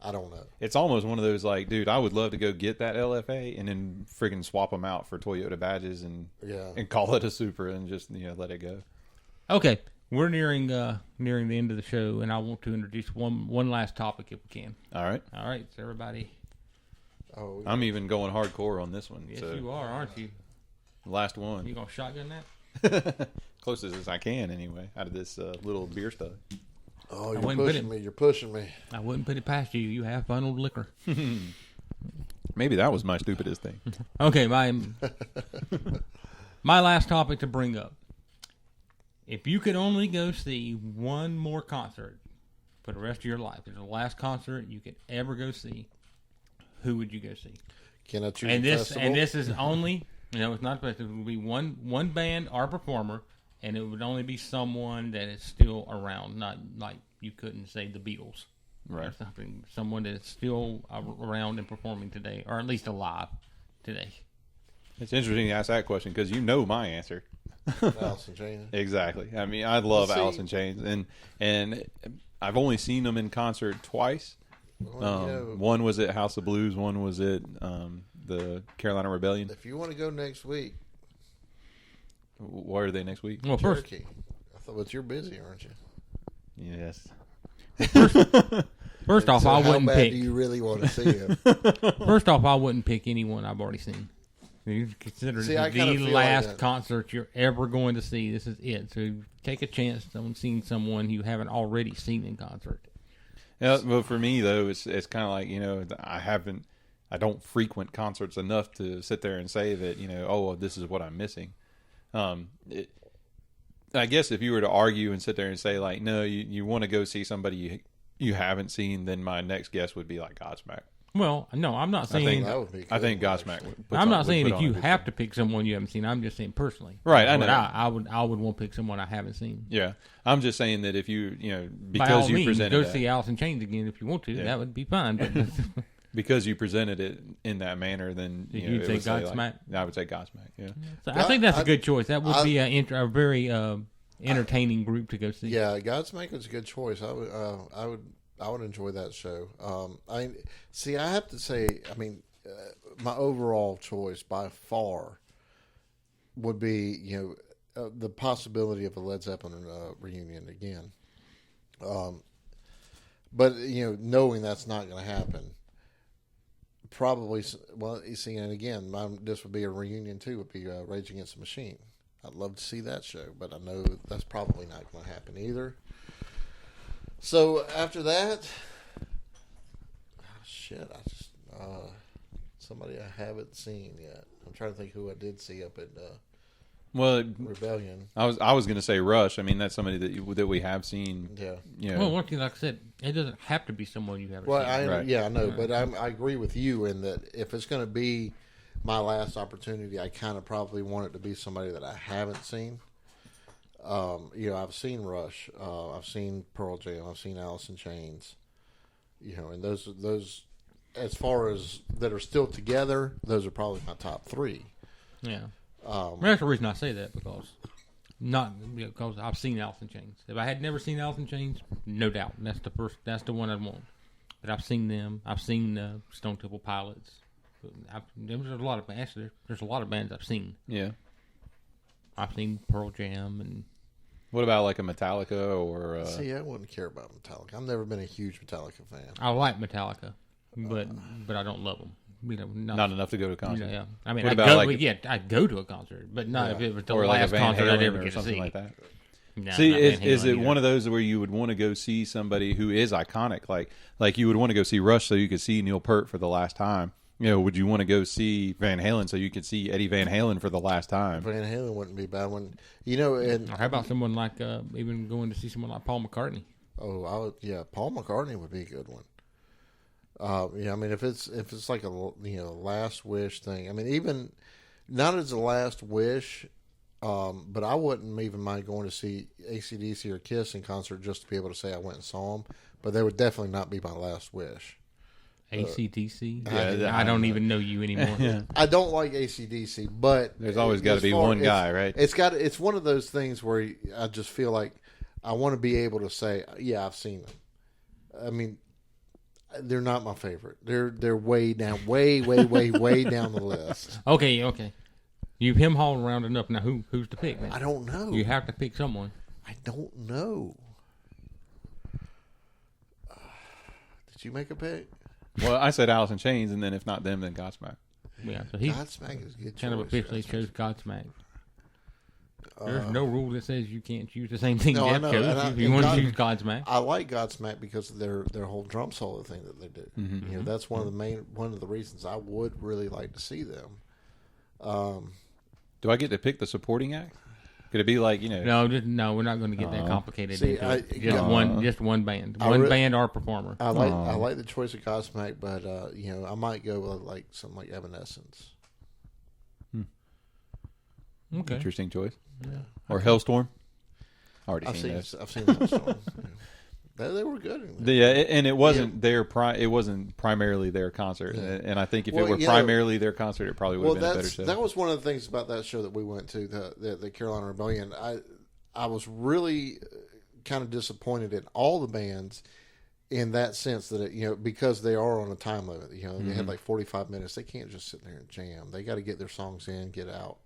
I don't know. It's almost one of those like, dude, I would love to go get that LFA and then friggin' swap them out for Toyota badges and call it a Supra and just let it go. Okay, we're nearing the end of the show, and I want to introduce one last topic if we can. All right, so everybody. Oh, I'm even going hardcore on this one. Yes, so. you are, aren't you? Last one. You gonna shotgun that? Closest as I can, anyway, out of this little beer stub. Oh, you're pushing me. You're pushing me. I wouldn't put it past you. You have funneled liquor. Maybe that was my stupidest thing. Okay, my last topic to bring up. If you could only go see one more concert for the rest of your life, it's the last concert you could ever go see, who would you go see? Can I choose and a this festival? And this is only, it's not a festival. It would be one band or performer, and it would only be someone that is still around, not like you couldn't say the Beatles. Right. Or something. Someone that is still around and performing today, or at least alive today. It's interesting you ask that question because you know my answer. Alice in Chains. Exactly. I mean, I love Alice in Chains, and I've only seen them in concert twice. Well, one was at House of Blues. One was at the Carolina Rebellion. If you want to go next week, where are they next week? Well, first, Cherokee. I thought, but you're busy, aren't you? Yes. First off, So I how wouldn't bad pick. do you really want to see him? First off, I wouldn't pick anyone I've already seen. You consider See, I this kinda the feel last like that. concert you're ever going to see. This is it. So take a chance on seeing someone you haven't already seen in concert. Yeah, well, for me though, it's kind of like I don't frequent concerts enough to sit there and say that oh, this is what I'm missing. I guess if you were to argue and sit there and say like, no, you want to go see somebody you haven't seen, then my next guess would be like Godsmack. Well, no, I'm not saying. I think Godsmack. I'm not saying that you have to pick someone you haven't seen. I'm just saying personally. Right, I know. I would want to pick someone I haven't seen. Yeah, I'm just saying that if you because by all you means, presented go that, see Alice in Chains again if you want to. Yeah. That would be fine. But because you presented it in that manner, then you'd say Godsmack. I would say Godsmack. Yeah, so I think that's a good choice. That would be a very entertaining group to go see. Yeah, Godsmack is a good choice. I would enjoy that show. I have to say, my overall choice by far would be, the possibility of a Led Zeppelin reunion again. But knowing that's not going to happen, probably. Well, you see, and again, this would be a reunion too. Would be Rage Against the Machine. I'd love to see that show, but I know that's probably not going to happen either. So after that, somebody I haven't seen yet. I'm trying to think who I did see up at Rebellion. I was going to say Rush. I mean, that's somebody that we have seen. Yeah. Well, one thing, like I said, it doesn't have to be someone you haven't seen. I know, but I agree with you in that if it's going to be my last opportunity, I kind of probably want it to be somebody that I haven't seen. I've seen Rush, I've seen Pearl Jam, I've seen Alice in Chains, and those, as far as that are still together, those are probably my top three. Yeah, that's the reason I say that because I've seen Alice in Chains. If I had never seen Alice in Chains, no doubt that's the one I'd want. But I've seen them. I've seen Stone Temple Pilots. There's a lot of bands I've seen. Yeah. I've seen Pearl Jam and. What about like a Metallica or? See, I wouldn't care about Metallica. I've never been a huge Metallica fan. I like Metallica, but I don't love them. Not enough to go to a concert. Yeah, I mean, I'd go to a concert, but not if it was the last concert I'd ever get to see. Like that. No, see, is it one of those where you would want to go see somebody who is iconic, like you would want to go see Rush so you could see Neil Peart for the last time? Would you want to go see Van Halen so you could see Eddie Van Halen for the last time? Van Halen wouldn't be a bad one. And or how about someone like even going to see someone like Paul McCartney? Oh, Paul McCartney would be a good one. If it's like a last wish thing. I mean, even not as a last wish, but I wouldn't even mind going to see AC/DC or Kiss in concert just to be able to say I went and saw them. But they would definitely not be my last wish. AC/DC? I don't even know you anymore. Yeah. I don't like AC/DC, but there's always got to be one guy, right? It's one of those things where I just feel like I want to be able to say, yeah, I've seen them. I mean, they're not my favorite. They're way down, way down the list. Okay. You've him-hauled around enough. Now, who's to pick, man? I don't know. You have to pick someone. I don't know. Did you make a pick? Well, I said Alice in Chains, and then if not them, then Godsmack. Yeah, so Godsmack is a good kind choice. of officially chose Godsmack. There's no rule that says you can't choose the same thing Jeff chose. If you want to choose Godsmack, I like Godsmack because of their whole drum solo thing that they do. Mm-hmm. That's one of the reasons I would really like to see them. Do I get to pick the supporting act? Could it be like No, we're not going to get that complicated. See, just one band, band or performer. I like the choice of Godsmack, but I might go with like something like Evanescence. Okay, interesting choice. Yeah, or Hellstorm. I've seen Hellstorm. They were good. Yeah, and it wasn't it wasn't primarily their concert, and I think if it were primarily their concert, it probably would have been a better show. That was one of the things about that show that we went to, the Carolina Rebellion. I was really kind of disappointed in all the bands in that sense that because they are on a time limit. They had like 45 minutes. They can't just sit there and jam. They got to get their songs in, get out,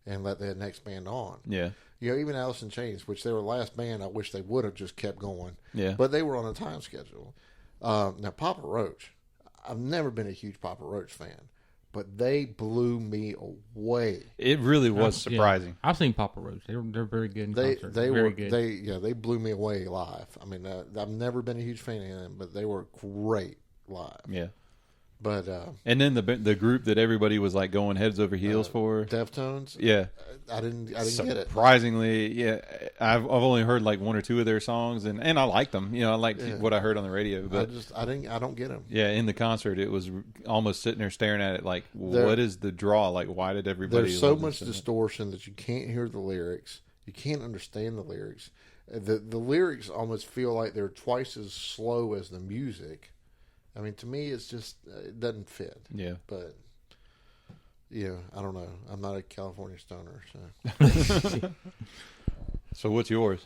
and let the next band on. Yeah. Even Alice in Chains, which they were the last band, I wish they would have just kept going. Yeah. But they were on a time schedule. Now, Papa Roach, I've never been a huge Papa Roach fan, but they blew me away. It really was surprising. Yeah. I've seen Papa Roach. They're very good in concert. They very were good. they blew me away live. I mean, I've never been a huge fan of them, but they were great live. Yeah. But and then the group that everybody was like going heads over heels for, Deftones. Yeah, I didn't get it. Surprisingly, yeah, I've only heard like one or two of their songs, and I liked them. You know, I liked what I heard on the radio, but I don't get them. Yeah, in the concert, it was almost sitting there staring at it like, what is the draw? Like, why did everybody? There's so much distortion that you can't hear the lyrics. You can't understand the lyrics. The lyrics almost feel like they're twice as slow as the music. I mean, to me, it's just, it doesn't fit. Yeah. But, yeah, I don't know. I'm not a California stoner, so. So what's yours?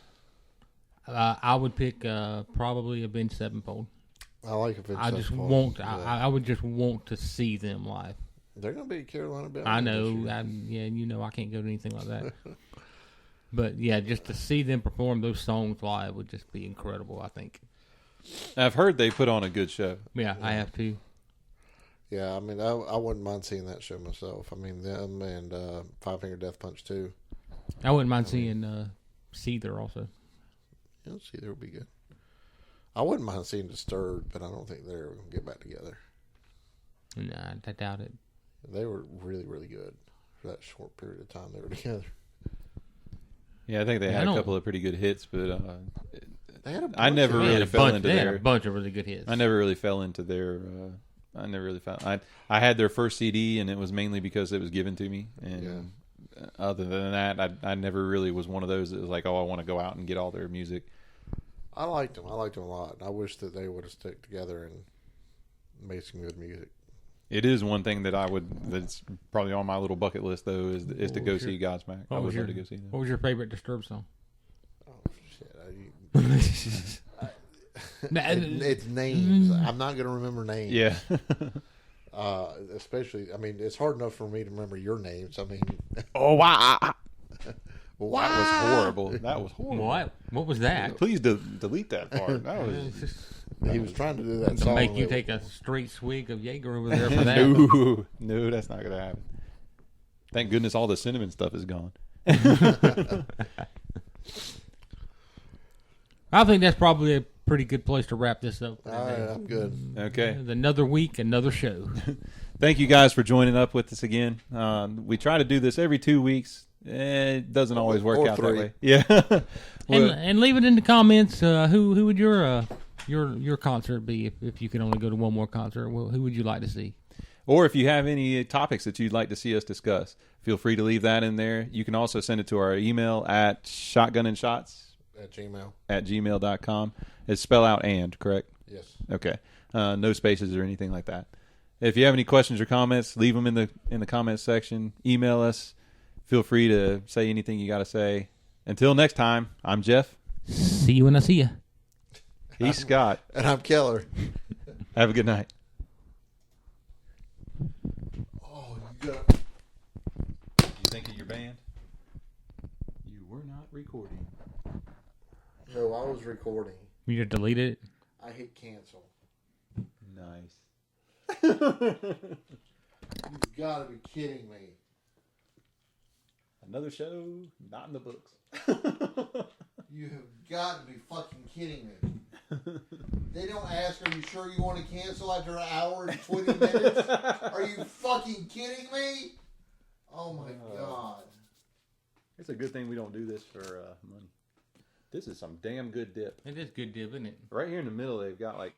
I would pick probably Avenged Sevenfold. I like Avenged I just Sevenfold. want, I would just want to see them live. They're going to be at Carolina Bell. I know. You know, I can't go to anything like that. But, yeah, just to see them perform those songs live would just be incredible, I think. I've heard they put on a good show. Yeah, I have too. Yeah, I mean, I wouldn't mind seeing that show myself. I mean, them and Five Finger Death Punch too. I wouldn't mind seeing Seether also. Yeah, Seether would be good. I wouldn't mind seeing Disturbed, but I don't think they're going to get back together. Nah, I doubt it. They were really, really good for that short period of time they were together. Yeah, I think they had a couple of pretty good hits, but I never really fell into their. A bunch of really good hits. I never really fell into their. I never really found. I had their first CD, and it was mainly because it was given to me. And other than that, I never really was one of those that was like, oh, I want to go out and get all their music. I liked them. I liked them a lot. I wish that they would have stuck together and made some good music. It is one thing that that's probably on my little bucket list, though, is to go see Godsmack. I would love to go see them. What was your favorite Disturbed song? Oh, shit. It's names. I'm not going to remember names. Yeah. Especially, I mean, it's hard enough for me to remember your names. I mean, oh, wow. Wow. That was horrible. That was horrible. What was that? Please delete that part. That was. He was trying to do that song. Make you take a straight swig of Jaeger over there for that. No, that's not going to happen. Thank goodness all the cinnamon stuff is gone. I think that's probably a pretty good place to wrap this up. All right, I'm good. Okay. Another week, another show. Thank you guys for joining up with us again. We try to do this every 2 weeks. It doesn't always work out 3. that way. Yeah. and leave it in the comments. Who would your concert be if you could only go to one more concert? Well, who would you like to see? Or if you have any topics that you'd like to see us discuss, feel free to leave that in there. You can also send it to our email at shotgunanshots at gmail.com. It's spell out and, correct? Yes. Okay. No spaces or anything like that. If you have any questions or comments, leave them in the comments section. Email us. Feel free to say anything you got to say. Until next time, I'm Jeff. See you when I see you. He's Scott. And I'm Keller. Have a good night. Oh, you got. You think of your band? You were not recording. No, I was recording. You just deleted it? I hit cancel. Nice. You've got to be kidding me. Another show, not in the books. You have got to be fucking kidding me. They don't ask, are you sure you want to cancel after an hour and 20 minutes? Are you fucking kidding me? Oh my God. It's a good thing we don't do this for money. This is some damn good dip. It is good dip, isn't it? Right here in the middle, they've got like